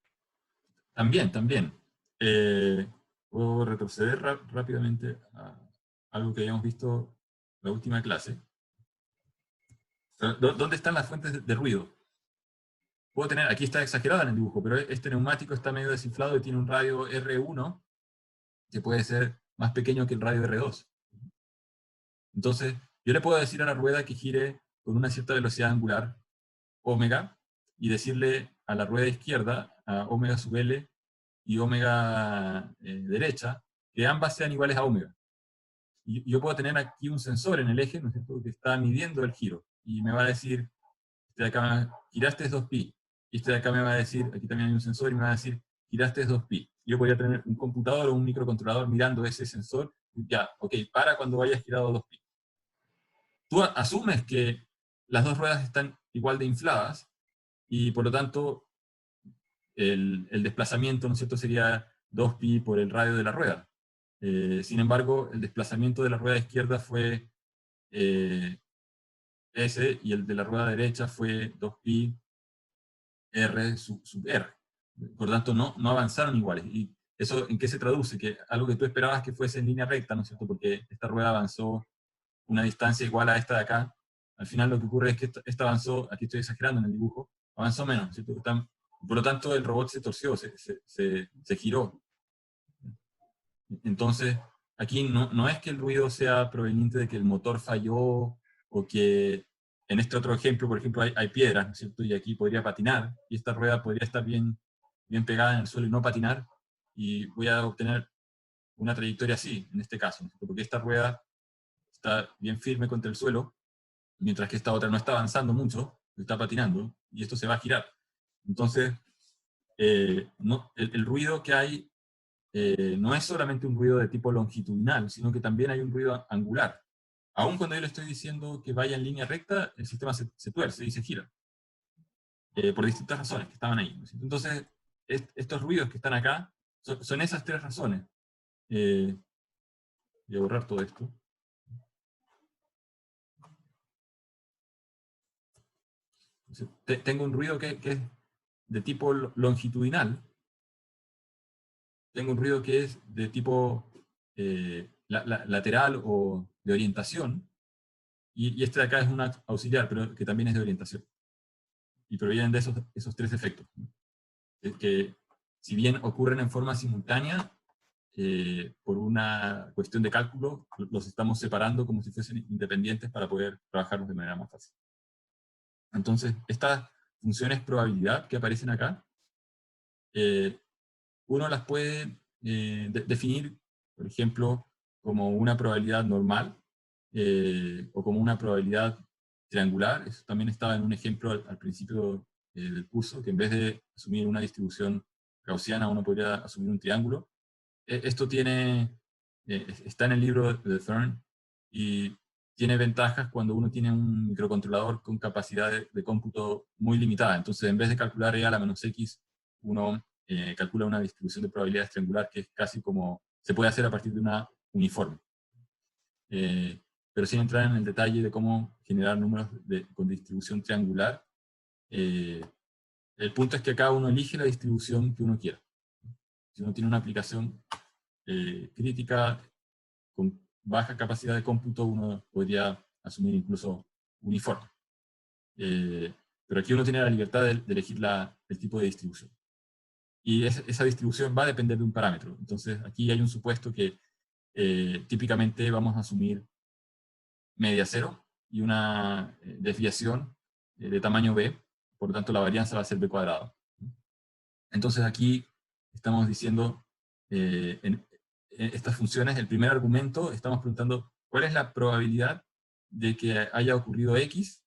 También, también. Eh, Puedo retroceder rápidamente a algo que habíamos visto en la última clase. ¿Dónde están las fuentes de ruido? Puedo tener, aquí está exagerado en el dibujo, pero este neumático está medio desinflado y tiene un radio R1 que puede ser más pequeño que el radio R2. Entonces, yo le puedo decir a la rueda que gire con una cierta velocidad angular, omega, y decirle a la rueda izquierda, a omega sub L y omega derecha, que ambas sean iguales a omega. Y yo puedo tener aquí un sensor en el eje, ¿no es cierto?, que está midiendo el giro, y me va a decir, este de acá, giraste 2pi, y este de acá me va a decir, aquí también hay un sensor, y me va a decir, giraste 2pi. Yo podría tener un computador o un microcontrolador mirando ese sensor, y ya, ok, para cuando hayas girado 2pi. Tú asumes que las dos ruedas están igual de infladas, y por lo tanto el desplazamiento, ¿no es cierto?, sería 2pi por el radio de la rueda. Sin embargo, el desplazamiento de la rueda izquierda fue S y el de la rueda derecha fue 2pi R sub R. Por lo tanto, no avanzaron iguales. ¿Y eso en qué se traduce? Que algo que tú esperabas que fuese en línea recta, ¿no es cierto?, porque esta rueda avanzó una distancia igual a esta de acá. Al final lo que ocurre es que esta avanzó, aquí estoy exagerando en el dibujo, avanzó menos, ¿cierto? Por lo tanto, el robot se torció, se giró. Entonces, aquí no es que el ruido sea proveniente de que el motor falló o que en este otro ejemplo, por ejemplo, hay piedras, ¿no es cierto? Y aquí podría patinar y esta rueda podría estar bien pegada en el suelo y no patinar y voy a obtener una trayectoria así, en este caso, ¿no es cierto? Porque esta rueda está bien firme contra el suelo, mientras que esta otra no está avanzando mucho, está patinando y esto se va a girar. Entonces, el ruido que hay no es solamente un ruido de tipo longitudinal, sino que también hay un ruido angular. Aun cuando yo le estoy diciendo que vaya en línea recta, el sistema se tuerce y se gira, por distintas razones que estaban ahí. Entonces, estos ruidos que están acá son esas tres razones. Voy a borrar todo esto. Entonces, tengo un ruido que es de tipo longitudinal, tengo un ruido que es de tipo lateral o de orientación, y este de acá es un auxiliar, pero que también es de orientación. Y provienen de esos tres efectos, ¿no? Que si bien ocurren en forma simultánea, por una cuestión de cálculo, los estamos separando como si fuesen independientes para poder trabajarlos de manera más fácil. Entonces, estas funciones probabilidad que aparecen acá, eh, uno las puede definir, por ejemplo, como una probabilidad normal o como una probabilidad triangular. Eso también estaba en un ejemplo al principio del curso, que en vez de asumir una distribución gaussiana, uno podría asumir un triángulo. Esto está en el libro de Thorne y tiene ventajas cuando uno tiene un microcontrolador con capacidad de cómputo muy limitada. Entonces, en vez de calcular e a la menos x, uno calcula una distribución de probabilidades triangular que es casi como se puede hacer a partir de una uniforme. Pero sin entrar en el detalle de cómo generar números con distribución triangular, el punto es que acá uno elige la distribución que uno quiera. Si uno tiene una aplicación crítica con baja capacidad de cómputo, uno podría asumir incluso uniforme. Pero aquí uno tiene la libertad de elegir el tipo de distribución. Y esa distribución va a depender de un parámetro. Entonces, aquí hay un supuesto que típicamente vamos a asumir media cero y una desviación de tamaño b, por lo tanto la varianza va a ser b cuadrado. Entonces aquí estamos diciendo, en estas funciones, el primer argumento, estamos preguntando cuál es la probabilidad de que haya ocurrido X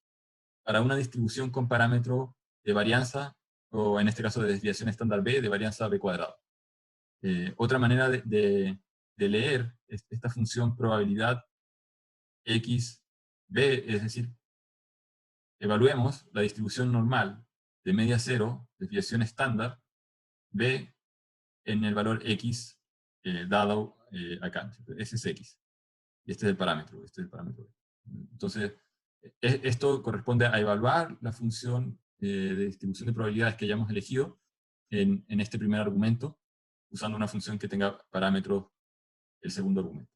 para una distribución con parámetro de varianza, o en este caso de desviación estándar B, de varianza B cuadrado. Otra manera de leer esta función probabilidad X, B, es decir, evaluemos la distribución normal de media cero, desviación estándar, B en el valor X dado acá. Ese es X. Y este es el parámetro. Este es el parámetro B. Entonces, esto corresponde a evaluar la función de distribución de probabilidades que hayamos elegido en este primer argumento, usando una función que tenga parámetros el segundo argumento.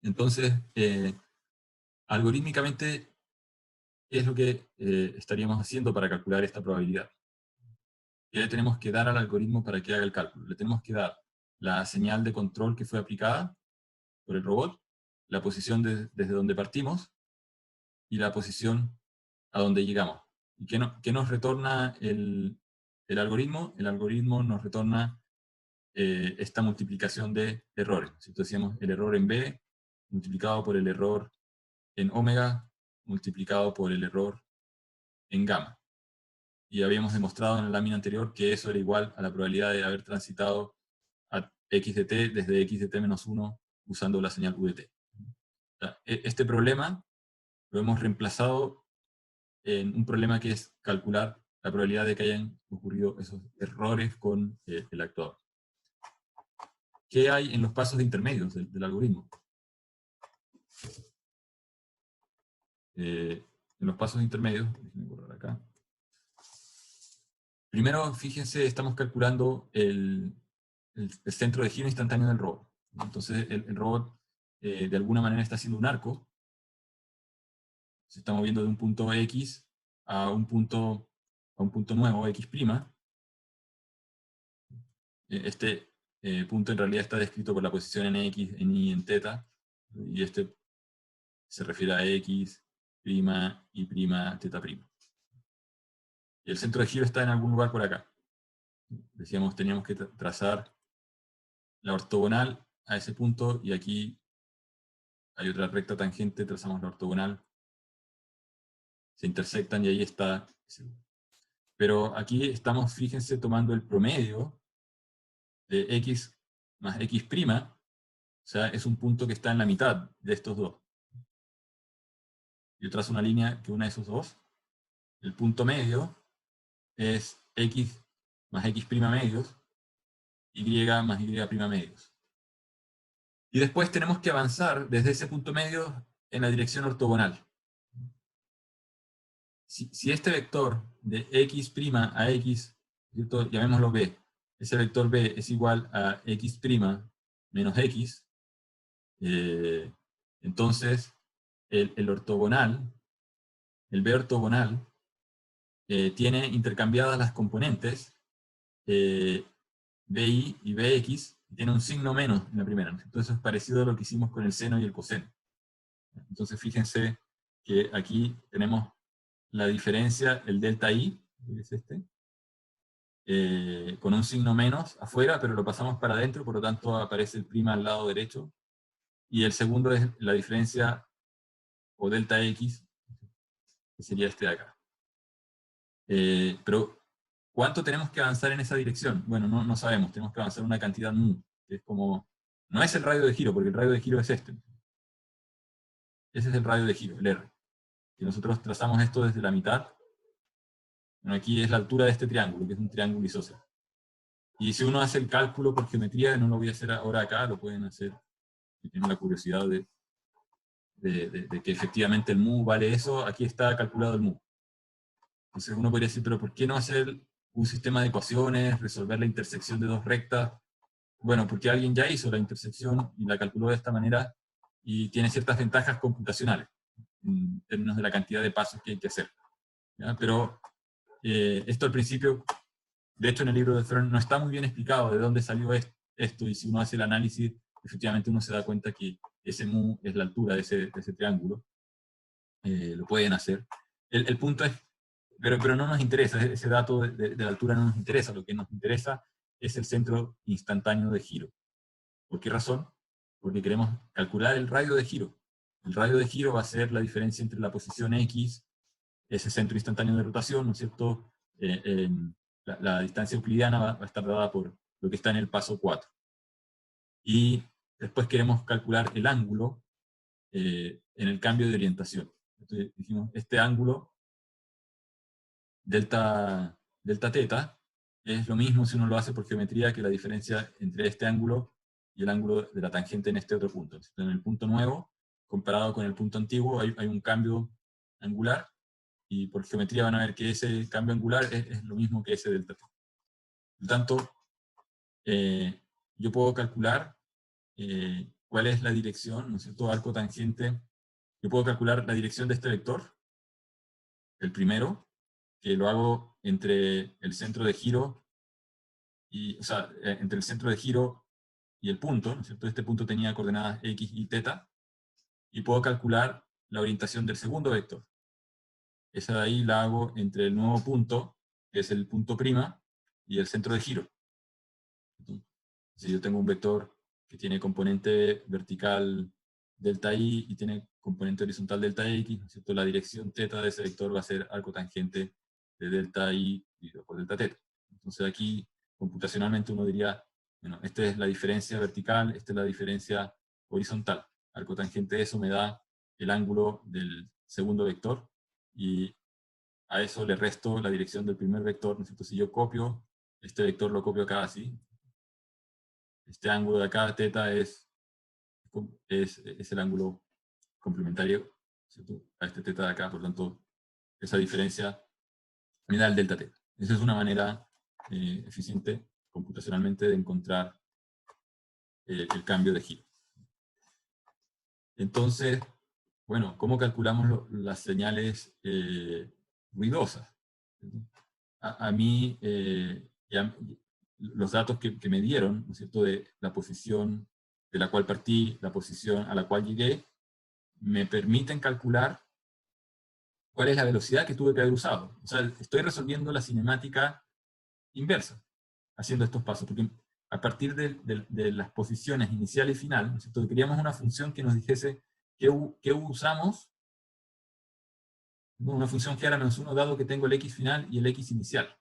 Entonces, algorítmicamente, ¿qué es lo que estaríamos haciendo para calcular esta probabilidad? ¿Qué le tenemos que dar al algoritmo para que haga el cálculo? Le tenemos que dar la señal de control que fue aplicada por el robot, la posición desde donde partimos, y la posición a donde llegamos. ¿Y qué nos retorna el algoritmo? El algoritmo nos retorna esta multiplicación de errores. Si decíamos el error en B, multiplicado por el error en omega, multiplicado por el error en gamma. Y habíamos demostrado en la lámina anterior que eso era igual a la probabilidad de haber transitado a x de t desde x de t menos 1 usando la señal u de t. Este problema lo hemos reemplazado en un problema que es calcular la probabilidad de que hayan ocurrido esos errores con el actuador. ¿Qué hay en los pasos de intermedios del algoritmo? En los pasos intermedios, déjenme borrar acá. Primero, fíjense, estamos calculando el centro de giro instantáneo del robot. Entonces, el robot de alguna manera está haciendo un arco. Se está moviendo de un punto X a un punto nuevo, X'. Este punto en realidad está descrito por la posición en X, en Y, en θ, y este se refiere a X', Y', θ'. Y el centro de giro está en algún lugar por acá. Decíamos, teníamos que trazar la ortogonal a ese punto, y aquí hay otra recta tangente, trazamos la ortogonal, se intersectan y ahí está. Pero aquí estamos, fíjense, tomando el promedio de X más X', o sea, es un punto que está en la mitad de estos dos. Yo trazo una línea que une esos dos. El punto medio es X más X' medios, Y más Y' medios. Y después tenemos que avanzar desde ese punto medio en la dirección ortogonal. Si este vector de X' a X, ¿cierto? Llamémoslo B, ese vector B es igual a X' menos X, entonces el ortogonal, el B ortogonal, tiene intercambiadas las componentes BI y BX, y tiene un signo menos en la primera. Entonces es parecido a lo que hicimos con el seno y el coseno. Entonces fíjense que aquí tenemos la diferencia, el delta I, que es este, con un signo menos afuera, pero lo pasamos para adentro, por lo tanto aparece el prima al lado derecho. Y el segundo es la diferencia, o delta X, que sería este de acá. Pero, ¿cuánto tenemos que avanzar en esa dirección? Bueno, no sabemos, tenemos que avanzar una cantidad mu, que es como, no es el radio de giro, porque el radio de giro es este. Ese es el radio de giro, el R. Si nosotros trazamos esto desde la mitad, bueno, aquí es la altura de este triángulo, que es un triángulo isósceles. Y si uno hace el cálculo por geometría, no lo voy a hacer ahora acá, lo pueden hacer si tienen la curiosidad de que efectivamente el mu vale eso, aquí está calculado el mu. Entonces uno podría decir, pero ¿por qué no hacer un sistema de ecuaciones, resolver la intersección de dos rectas? Bueno, porque alguien ya hizo la intersección y la calculó de esta manera y tiene ciertas ventajas computacionales en términos de la cantidad de pasos que hay que hacer. ¿Ya? Pero esto al principio, de hecho en el libro de Fern no está muy bien explicado de dónde salió esto, y si uno hace el análisis efectivamente uno se da cuenta que ese mu es la altura de ese triángulo. Lo pueden hacer. El punto es, pero no nos interesa, ese dato de la altura no nos interesa, lo que nos interesa es el centro instantáneo de giro. ¿Por qué razón? Porque queremos calcular el radio de giro. El radio de giro va a ser la diferencia entre la posición X, ese centro instantáneo de rotación, ¿no es cierto? La distancia euclidiana va a estar dada por lo que está en el paso 4. Y después queremos calcular el ángulo en el cambio de orientación. Entonces dijimos, este ángulo, delta teta, es lo mismo si uno lo hace por geometría que la diferencia entre este ángulo y el ángulo de la tangente en este otro punto. Entonces, en el punto nuevo, comparado con el punto antiguo, hay un cambio angular, y por geometría van a ver que ese cambio angular es lo mismo que ese delta t. Por lo tanto, yo puedo calcular cuál es la dirección, ¿no es cierto?, arco tangente. Yo puedo calcular la dirección de este vector, el primero, que lo hago entre el centro de giro, o sea, entre el centro de giro y el punto, ¿no es cierto? Este punto tenía coordenadas x y θ, y puedo calcular la orientación del segundo vector. Esa de ahí la hago entre el nuevo punto, que es el punto prima, y el centro de giro. Si yo tengo un vector que tiene componente vertical delta i y tiene componente horizontal delta x, ¿no es cierto? La dirección θ de ese vector va a ser arco tangente de delta i dividido por delta θ. Entonces aquí, computacionalmente, uno diría, bueno, esta es la diferencia vertical, esta es la diferencia horizontal. Arco tangente de eso me da el ángulo del segundo vector, y a eso le resto la dirección del primer vector, ¿no es cierto? Si yo copio este vector, lo copio acá así. Este ángulo de acá, θ, es el ángulo complementario, ¿cierto?, a este θ de acá. Por lo tanto, esa diferencia me da el delta θ. Esa es una manera eficiente computacionalmente de encontrar el cambio de giro. Entonces, bueno, ¿cómo calculamos las señales ruidosas? A mí, los datos que me dieron, ¿no es cierto?, de la posición de la cual partí, la posición a la cual llegué, me permiten calcular cuál es la velocidad que tuve que haber usado. O sea, estoy resolviendo la cinemática inversa, haciendo estos pasos, porque a partir de las posiciones inicial y final, ¿no es cierto?, queríamos una función que nos dijese qué usamos, una función que era -1, dado que tengo el x final y el x inicial.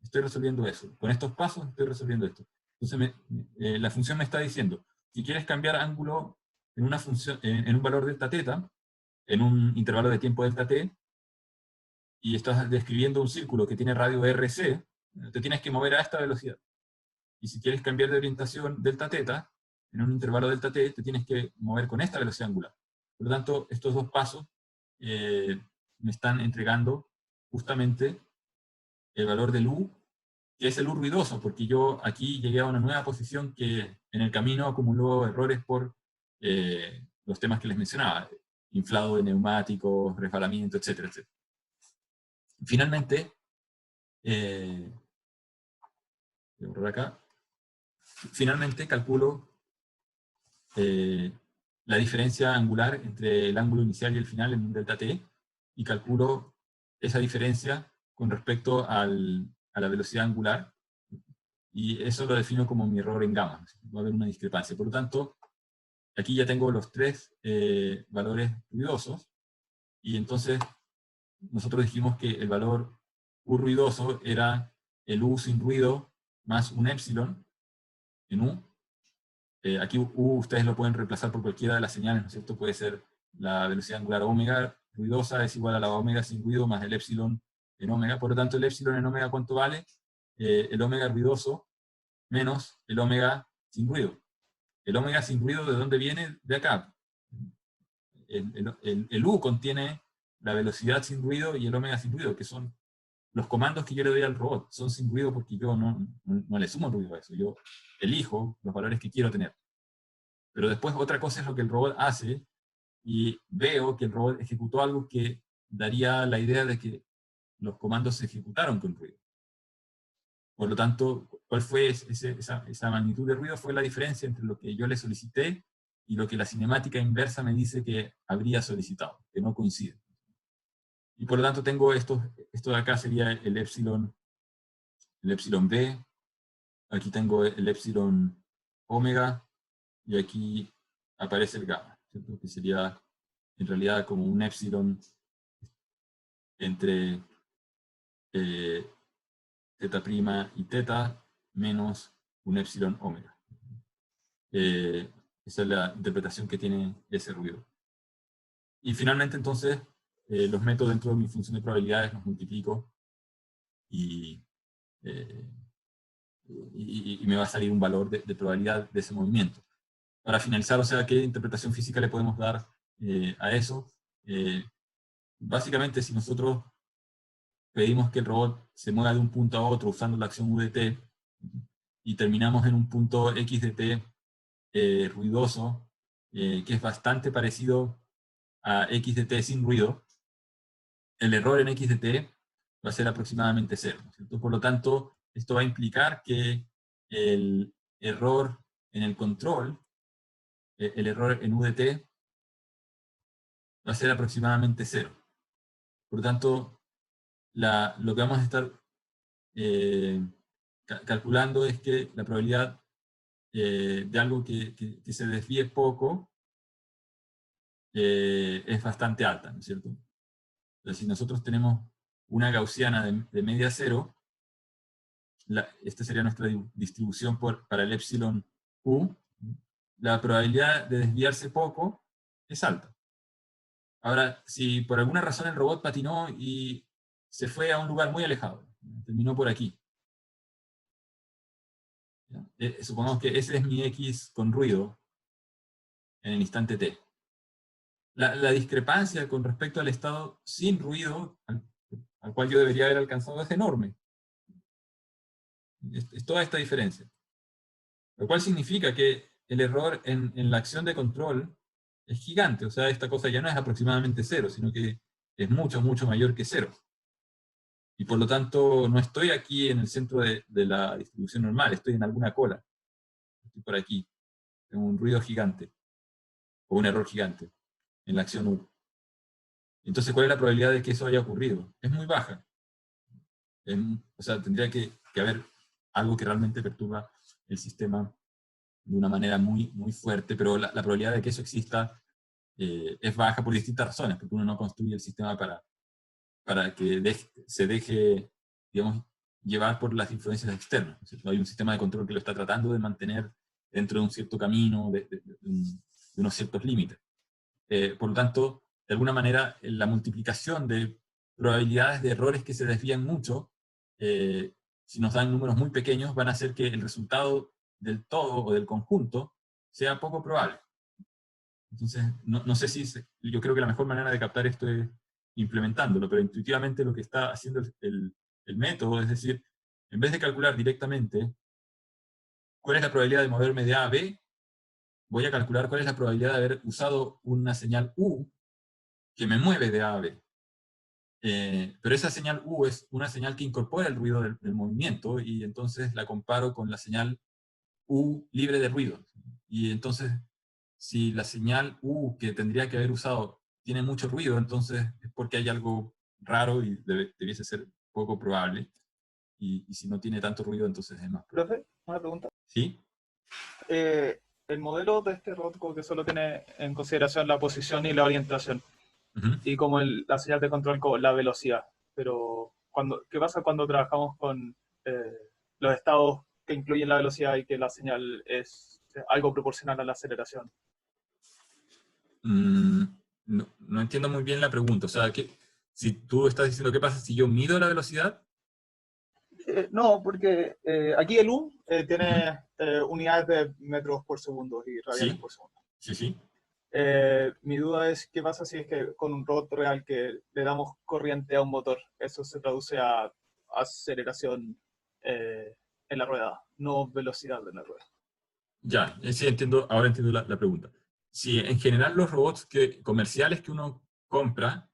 Estoy resolviendo eso. Con estos pasos estoy resolviendo esto. Entonces la función me está diciendo, si quieres cambiar ángulo en una función, en un valor delta θ, en un intervalo de tiempo delta t, y estás describiendo un círculo que tiene radio RC, te tienes que mover a esta velocidad. Y si quieres cambiar de orientación delta θ, en un intervalo delta t, te tienes que mover con esta velocidad angular. Por lo tanto, estos dos pasos me están entregando justamente el valor del U, que es el U ruidoso, porque yo aquí llegué a una nueva posición que en el camino acumuló errores por los temas que les mencionaba, inflado de neumáticos, resbalamiento, etcétera, etcétera. Finalmente, voy a borrar acá. Finalmente calculo la diferencia angular entre el ángulo inicial y el final en un delta t, y calculo esa diferencia con respecto a la velocidad angular, y eso lo defino como mi error en gamma. Va a haber una discrepancia. Por lo tanto, aquí ya tengo los tres valores ruidosos, y entonces nosotros dijimos que el valor U ruidoso era el U sin ruido más un epsilon en U. Aquí U ustedes lo pueden reemplazar por cualquiera de las señales, ¿no es cierto? Puede ser la velocidad angular omega ruidosa es igual a la omega sin ruido más el epsilon en omega. Por lo tanto, el epsilon en omega, ¿cuánto vale? El omega ruidoso menos el omega sin ruido. El omega sin ruido, ¿de dónde viene? De acá. El U contiene la velocidad sin ruido y el omega sin ruido, que son los comandos que yo le doy al robot. Son sin ruido porque yo no le sumo ruido a eso. Yo elijo los valores que quiero tener. Pero después otra cosa es lo que el robot hace, y veo que el robot ejecutó algo que daría la idea de que los comandos se ejecutaron con ruido. Por lo tanto, cuál fue esa magnitud de ruido, fue la diferencia entre lo que yo le solicité y lo que la cinemática inversa me dice que habría solicitado, que no coincide. Y por lo tanto tengo esto de acá sería el epsilon b, aquí tengo el epsilon omega, y aquí aparece el gamma, ¿cierto? Que sería en realidad como un epsilon entre teta prima y teta menos un epsilon omega. Esa es la interpretación que tiene ese ruido. Y finalmente entonces los meto dentro de mi función de probabilidades, los multiplico y me va a salir un valor de probabilidad de ese movimiento. Para finalizar, o sea, ¿qué interpretación física le podemos dar a eso? Básicamente, si nosotros pedimos que el robot se mueva de un punto a otro usando la acción U de t, y terminamos en un punto x de t ruidoso, que es bastante parecido a x de t sin ruido, el error en x de t va a ser aproximadamente 0, ¿cierto? Por lo tanto, esto va a implicar que el error en el control, el error en U de t, va a ser aproximadamente 0. Por lo tanto, lo que vamos a estar calculando es que la probabilidad de algo que se desvíe poco es bastante alta, ¿no es cierto? Entonces, si nosotros tenemos una gaussiana de media 0, esta sería nuestra distribución para el epsilon u, la probabilidad de desviarse poco es alta. Ahora, si por alguna razón el robot patinó y se fue a un lugar muy alejado, terminó por aquí, supongamos que ese es mi x con ruido en el instante t. La discrepancia con respecto al estado sin ruido, al cual yo debería haber alcanzado, es enorme. Es toda esta diferencia. Lo cual significa que el error en la acción de control es gigante. O sea, esta cosa ya no es aproximadamente 0, sino que es mucho, mucho mayor que 0. Y por lo tanto, no estoy aquí en el centro de la distribución normal, estoy en alguna cola. Estoy por aquí. Tengo un ruido gigante, o un error gigante, en la acción U. Entonces, ¿cuál es la probabilidad de que eso haya ocurrido? Es muy baja. O sea, tendría que haber algo que realmente perturba el sistema de una manera muy, muy fuerte, pero la probabilidad de que eso exista es baja por distintas razones, porque uno no construye el sistema para que se deje, digamos, llevar por las influencias externas, ¿no? Hay un sistema de control que lo está tratando de mantener dentro de un cierto camino, de unos ciertos límites. Por lo tanto, de alguna manera, la multiplicación de probabilidades de errores que se desvían mucho, si nos dan números muy pequeños, van a hacer que el resultado del todo o del conjunto sea poco probable. Entonces, no sé si yo creo que la mejor manera de captar esto es implementándolo, pero intuitivamente lo que está haciendo el método, es decir, en vez de calcular directamente cuál es la probabilidad de moverme de A a B, voy a calcular cuál es la probabilidad de haber usado una señal U que me mueve de A a B. Pero esa señal U es una señal que incorpora el ruido del movimiento, y entonces la comparo con la señal U libre de ruido. Y entonces, si la señal U que tendría que haber usado tiene mucho ruido, entonces es porque hay algo raro y debiese ser poco probable. Y si no tiene tanto ruido, entonces es más probable. Profe, una pregunta. ¿Sí? El modelo de este robot como que solo tiene en consideración la posición y la orientación, Uh-huh. y como la señal de control con la velocidad. Pero, ¿qué pasa cuando trabajamos con los estados que incluyen la velocidad y que la señal es algo proporcional a la aceleración? No entiendo muy bien la pregunta. O sea, si tú estás diciendo qué pasa si yo mido la velocidad. No, porque aquí el U tiene Uh-huh. unidades de metros por segundo y radianes Sí, por segundo. sí, sí. Mi duda es qué pasa si es que con un robot real que le damos corriente a un motor, eso se traduce a aceleración en la rueda, no velocidad en la rueda. Ya, sí, ahora entiendo la pregunta. Sí, en general los robots comerciales que uno compra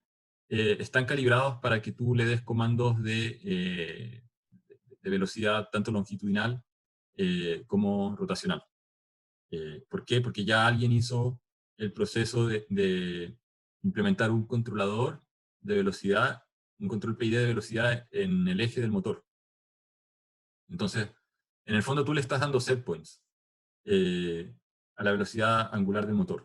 están calibrados para que tú le des comandos de velocidad tanto longitudinal como rotacional. ¿Por qué? Porque ya alguien hizo el proceso de implementar un controlador de velocidad, un control PID de velocidad en el eje del motor. Entonces, en el fondo tú le estás dando set points a la velocidad angular del motor.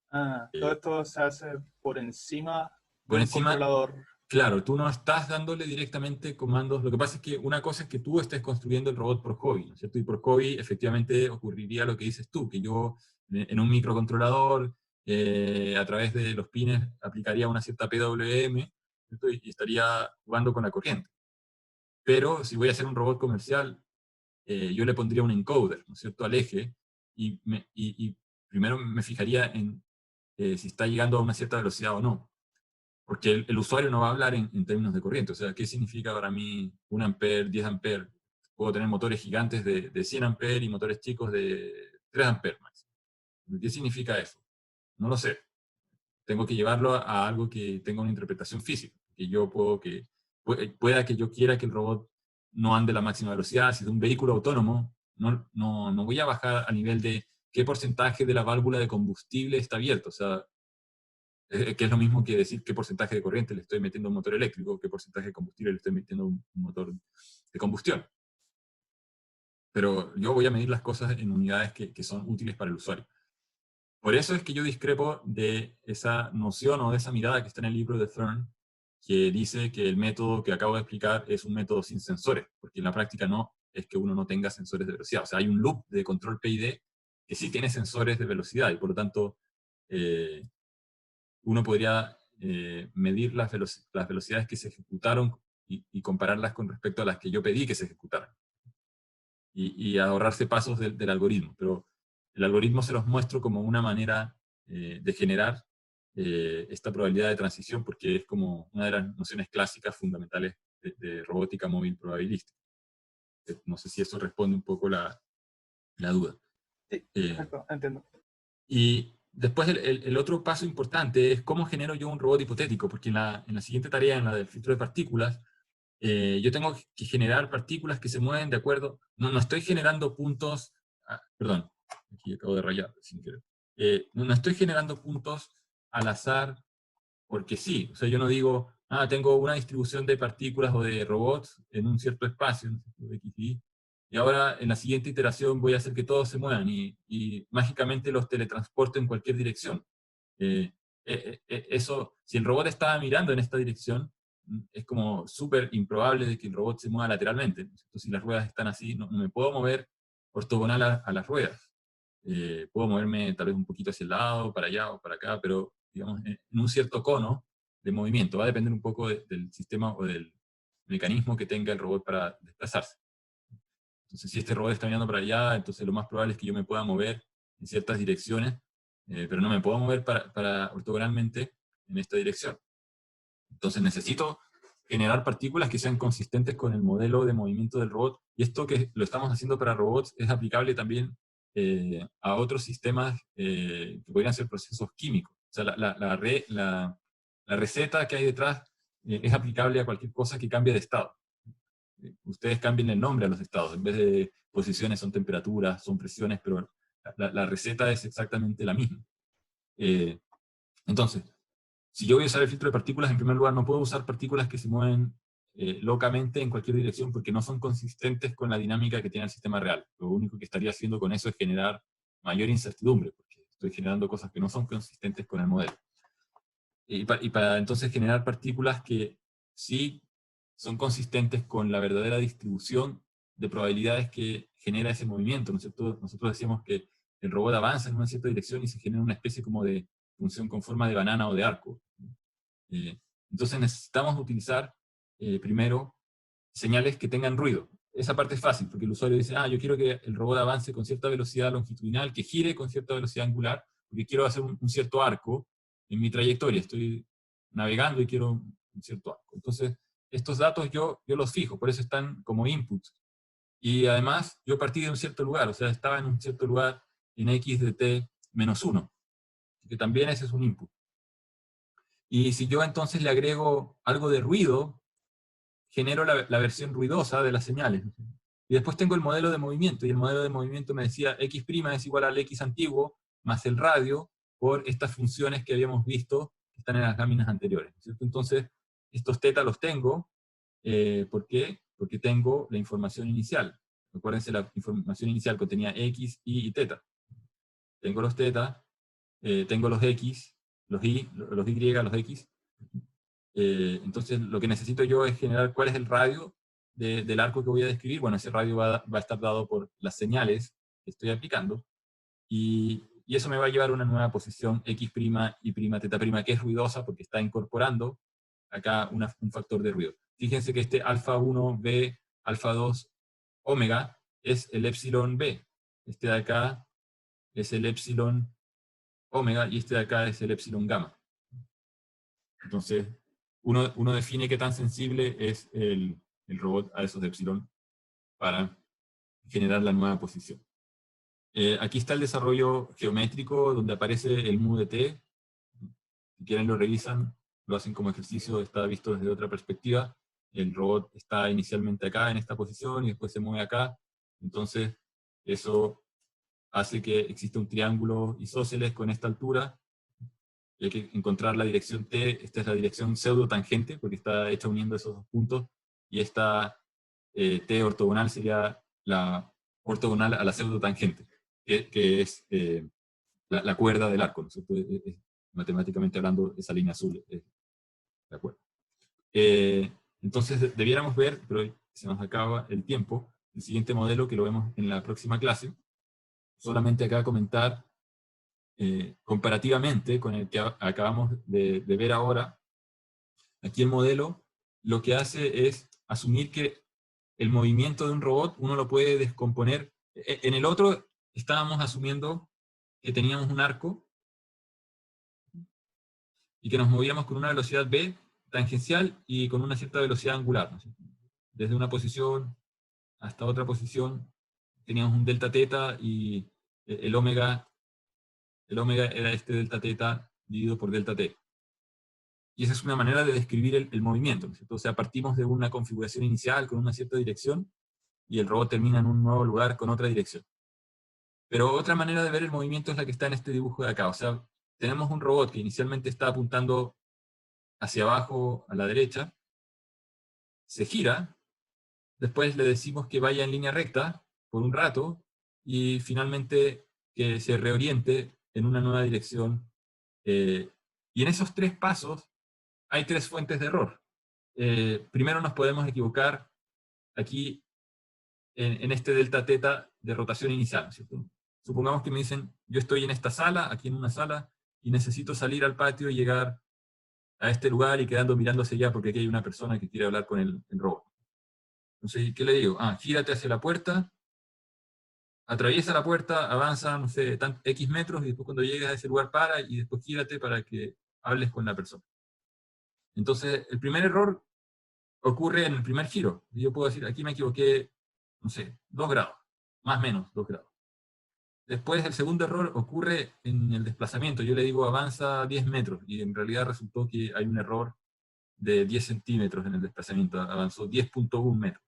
Todo esto se hace por encima de Por un encima, controlador. claro, tú no estás dándole directamente comandos. Lo que pasa es que una cosa es que tú estés construyendo el robot por hobby, ¿no es cierto? Y por hobby efectivamente ocurriría lo que dices tú, que yo en un microcontrolador, a través de los pines, aplicaría una cierta PWM, ¿cierto? Y estaría jugando con la corriente. Pero si voy a hacer un robot comercial, yo le pondría un encoder, ¿no es cierto?, al eje, y primero me fijaría en si está llegando a una cierta velocidad o no. Porque el usuario no va a hablar en términos de corriente. O sea, ¿qué significa para mí 1 ampere, 10 amperes? Puedo tener motores gigantes de 100 amperes y motores chicos de 3 amperes máximo. ¿Qué significa eso? No lo sé. Tengo que llevarlo a algo que tenga una interpretación física. Que yo pueda que yo quiera que el robot no ande a la máxima velocidad. Si es un vehículo autónomo, no voy a bajar a nivel de qué porcentaje de la válvula de combustible está abierto. O sea, que es lo mismo que decir qué porcentaje de corriente le estoy metiendo a un motor eléctrico, qué porcentaje de combustible le estoy metiendo a un motor de combustión. Pero yo voy a medir las cosas en unidades que son útiles para el usuario. Por eso es que yo discrepo de esa noción o de esa mirada que está en el libro de Thurn, que dice que el método que acabo de explicar es un método sin sensores, porque en la práctica no es que uno no tenga sensores de velocidad. O sea, hay un loop de control PID que sí tiene sensores de velocidad y por lo tanto uno podría medir las velocidades que se ejecutaron y compararlas con respecto a las que yo pedí que se ejecutaran. Y ahorrarse pasos del algoritmo. Pero el algoritmo se los muestro como una manera de generar esta probabilidad de transición, porque es como una de las nociones clásicas fundamentales de robótica móvil probabilística. No sé si eso responde un poco la duda. Sí, perfecto, entiendo. Y después el otro paso importante es cómo genero yo un robot hipotético, porque en la siguiente tarea, en la del filtro de partículas, yo tengo que generar partículas que se mueven de acuerdo, no estoy generando puntos, perdón, aquí acabo de rayar sin querer, no estoy generando puntos al azar porque sí, o sea, yo no digo, tengo una distribución de partículas o de robots en un cierto espacio, ¿no? XY, y ahora en la siguiente iteración voy a hacer que todos se muevan y mágicamente los teletransporto en cualquier dirección. Eso, si el robot estaba mirando en esta dirección, es como súper improbable de que el robot se mueva lateralmente. Entonces, si las ruedas están así, no me puedo mover ortogonal a las ruedas. Puedo moverme tal vez un poquito hacia el lado, para allá o para acá, pero digamos, en un cierto cono de movimiento. Va a depender un poco del sistema o del mecanismo que tenga el robot para desplazarse. Entonces, si este robot está mirando para allá, entonces lo más probable es que yo me pueda mover en ciertas direcciones, pero no me puedo mover para ortogonalmente en esta dirección. Entonces necesito generar partículas que sean consistentes con el modelo de movimiento del robot. Y esto que lo estamos haciendo para robots es aplicable también a otros sistemas que podrían ser procesos químicos. O sea, la receta que hay detrás es aplicable a cualquier cosa que cambie de estado. Ustedes cambien el nombre a los estados. En vez de posiciones son temperaturas, son presiones, pero la receta es exactamente la misma. Entonces, si yo voy a usar el filtro de partículas, en primer lugar, no puedo usar partículas que se mueven locamente en cualquier dirección porque no son consistentes con la dinámica que tiene el sistema real. Lo único que estaría haciendo con eso es generar mayor incertidumbre, porque estoy generando cosas que no son consistentes con el modelo. Y para entonces generar partículas que sí son consistentes con la verdadera distribución de probabilidades que genera ese movimiento, ¿no es cierto? Nosotros decíamos que el robot avanza en una cierta dirección y se genera una especie como de función con forma de banana o de arco. Entonces necesitamos utilizar primero señales que tengan ruido. Esa parte es fácil, porque el usuario dice, yo quiero que el robot avance con cierta velocidad longitudinal, que gire con cierta velocidad angular, porque quiero hacer un cierto arco en mi trayectoria. Estoy navegando y quiero un cierto arco. Entonces, estos datos yo los fijo, por eso están como input. Y además, yo partí de un cierto lugar, o sea, estaba en un cierto lugar en x de t menos 1, que también ese es un input. Y si yo entonces le agrego algo de ruido, genero la versión ruidosa de las señales. Y después tengo el modelo de movimiento, y el modelo de movimiento me decía x' es igual al x antiguo, más el radio, por estas funciones que habíamos visto, que están en las láminas anteriores, ¿cierto? Entonces, estos θ los tengo, ¿por qué? Porque tengo la información inicial. Acuérdense, la información inicial contenía x, y θ. Tengo los θ, tengo los x, los y, los x. Entonces, lo que necesito yo es generar cuál es el radio del arco que voy a describir. Bueno, ese radio va a estar dado por las señales que estoy aplicando, y eso me va a llevar a una nueva posición x', y', θ', que es ruidosa porque está incorporando acá un factor de ruido. Fíjense que este alfa 1, b, alfa 2, omega, es el epsilon b. Este de acá es el epsilon omega, y este de acá es el epsilon gamma. Entonces, uno define qué tan sensible es el robot a esos epsilon para generar la nueva posición. Aquí está el desarrollo geométrico, donde aparece el mu de t. Si quieren lo revisan, lo hacen como ejercicio, está visto desde otra perspectiva. El robot está inicialmente acá, en esta posición, y después se mueve acá. Entonces, eso hace que exista un triángulo isósceles con esta altura. Y hay que encontrar la dirección t. Esta es la dirección pseudo-tangente, porque está hecha uniendo esos dos puntos. Y esta t ortogonal sería la ortogonal a la pseudo-tangente, que es la cuerda del arco, ¿no es cierto? Matemáticamente hablando, esa línea azul es la cuerda. Entonces debiéramos ver, pero se nos acaba el tiempo, el siguiente modelo que lo vemos en la próxima clase. Solamente acá comentar comparativamente con el que acabamos de ver ahora. Aquí el modelo lo que hace es asumir que el movimiento de un robot uno lo puede descomponer. En el otro estábamos asumiendo que teníamos un arco y que nos movíamos con una velocidad v tangencial y con una cierta velocidad angular, ¿no? Desde una posición hasta otra posición teníamos un delta θ, y el omega era este delta θ dividido por delta t. Y esa es una manera de describir el movimiento, ¿no es cierto? O sea, partimos de una configuración inicial con una cierta dirección, y el robot termina en un nuevo lugar con otra dirección. Pero otra manera de ver el movimiento es la que está en este dibujo de acá. O sea, tenemos un robot que inicialmente está apuntando hacia abajo a la derecha, se gira, después le decimos que vaya en línea recta por un rato, y finalmente que se reoriente en una nueva dirección. Y en esos tres pasos hay tres fuentes de error. Primero nos podemos equivocar aquí en este delta θ de rotación inicial, ¿cierto? Supongamos que me dicen, yo estoy en esta sala, aquí en una sala, y necesito salir al patio y llegar a este lugar, y quedando mirando hacia allá porque aquí hay una persona que quiere hablar con el robot. Entonces, ¿qué le digo? Gírate hacia la puerta, atraviesa la puerta, avanza, no sé, X metros, y después cuando llegues a ese lugar para, y después gírate para que hables con la persona. Entonces, el primer error ocurre en el primer giro. Yo puedo decir, aquí me equivoqué, no sé, 2 grados, más o menos 2 grados. Después el segundo error ocurre en el desplazamiento. Yo le digo avanza 10 metros, y en realidad resultó que hay un error de 10 centímetros en el desplazamiento, avanzó 10.1 metros.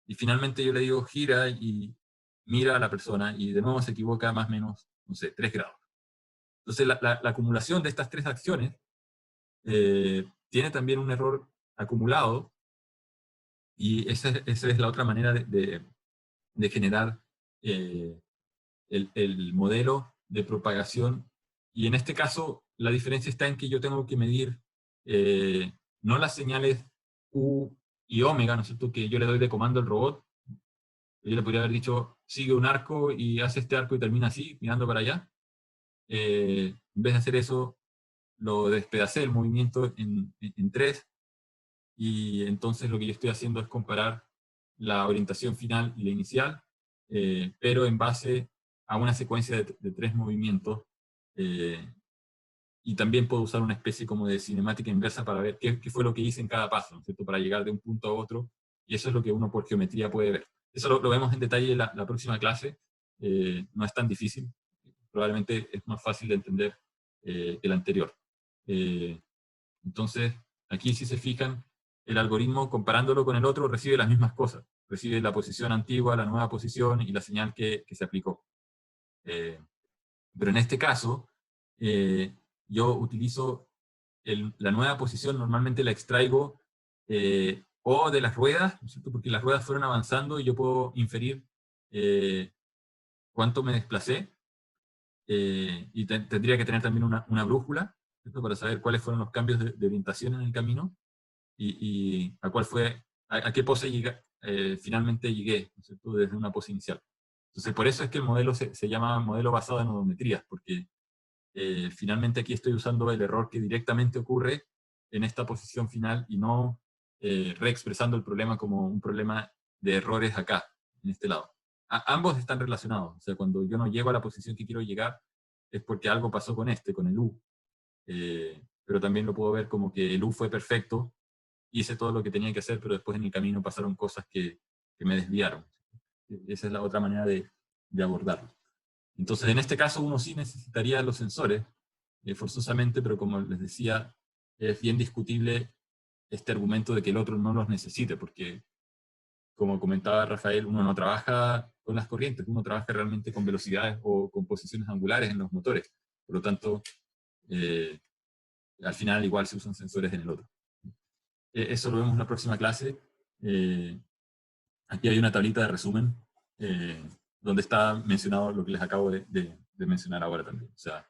Y finalmente yo le digo gira y mira a la persona, y de nuevo se equivoca más o menos, no sé, 3 grados. Entonces la acumulación de estas tres acciones tiene también un error acumulado, y esa es la otra manera de generar el modelo de propagación. Y en este caso la diferencia está en que yo tengo que medir no las señales U y omega, ¿no es cierto?, que yo le doy de comando al robot. Yo le podría haber dicho, sigue un arco y hace este arco y termina así, mirando para allá. En vez de hacer eso, lo despedacé el movimiento en tres, y entonces lo que yo estoy haciendo es comparar la orientación final y la inicial, pero en base a una secuencia de tres movimientos, y también puedo usar una especie como de cinemática inversa para ver qué fue lo que hice en cada paso, ¿no es cierto?, para llegar de un punto a otro, y eso es lo que uno por geometría puede ver. Eso lo vemos en detalle en la próxima clase. No es tan difícil, probablemente es más fácil de entender que el anterior. Entonces, aquí si se fijan, el algoritmo, comparándolo con el otro, recibe las mismas cosas. Recibe la posición antigua, la nueva posición y la señal que se aplicó. Pero en este caso, yo utilizo la nueva posición, normalmente la extraigo o de las ruedas, ¿no es cierto? Porque las ruedas fueron avanzando y yo puedo inferir cuánto me desplacé, y tendría que tener también una brújula, ¿cierto? Para saber cuáles fueron los cambios de orientación en el camino y a cuál fue, a qué pose finalmente llegué, ¿no es cierto? Desde una pose inicial. Entonces, por eso es que el modelo se llama modelo basado en odometrías, porque finalmente aquí estoy usando el error que directamente ocurre en esta posición final y no reexpresando el problema como un problema de errores acá, en este lado. Ambos están relacionados. O sea, cuando yo no llego a la posición que quiero llegar, es porque algo pasó con el U. Pero también lo puedo ver como que el U fue perfecto, hice todo lo que tenía que hacer, pero después en el camino pasaron cosas que me desviaron. Esa es la otra manera de abordarlo. Entonces, en este caso, uno sí necesitaría los sensores, forzosamente, pero como les decía, es bien discutible este argumento de que el otro no los necesite, porque, como comentaba Rafael, uno no trabaja con las corrientes, uno trabaja realmente con velocidades o con posiciones angulares en los motores. Por lo tanto, al final igual se usan sensores en el otro. Eso lo vemos en la próxima clase. Aquí hay una tablita de resumen donde está mencionado lo que les acabo de mencionar ahora también. O sea,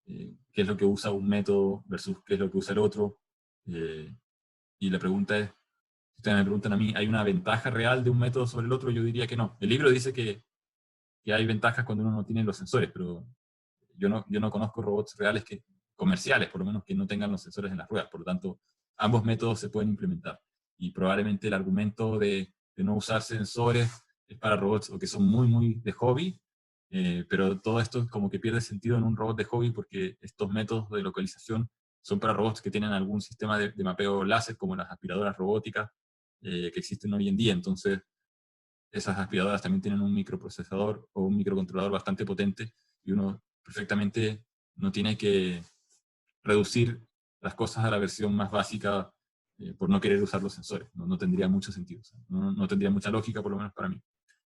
qué es lo que usa un método versus qué es lo que usa el otro. Y la pregunta es, si ustedes me preguntan a mí, ¿hay una ventaja real de un método sobre el otro? Yo diría que no. El libro dice que hay ventajas cuando uno no tiene los sensores, pero yo no conozco robots reales comerciales, por lo menos, que no tengan los sensores en las ruedas. Por lo tanto, ambos métodos se pueden implementar. Y probablemente el argumento de no usar sensores es para robots o que son muy, muy de hobby, pero todo esto como que pierde sentido en un robot de hobby porque estos métodos de localización son para robots que tienen algún sistema de mapeo láser, como las aspiradoras robóticas que existen hoy en día. Entonces, esas aspiradoras también tienen un microprocesador o un microcontrolador bastante potente y uno perfectamente no tiene que reducir las cosas a la versión más básica por no querer usar los sensores. No tendría mucho sentido. O sea, no tendría mucha lógica, por lo menos para mí.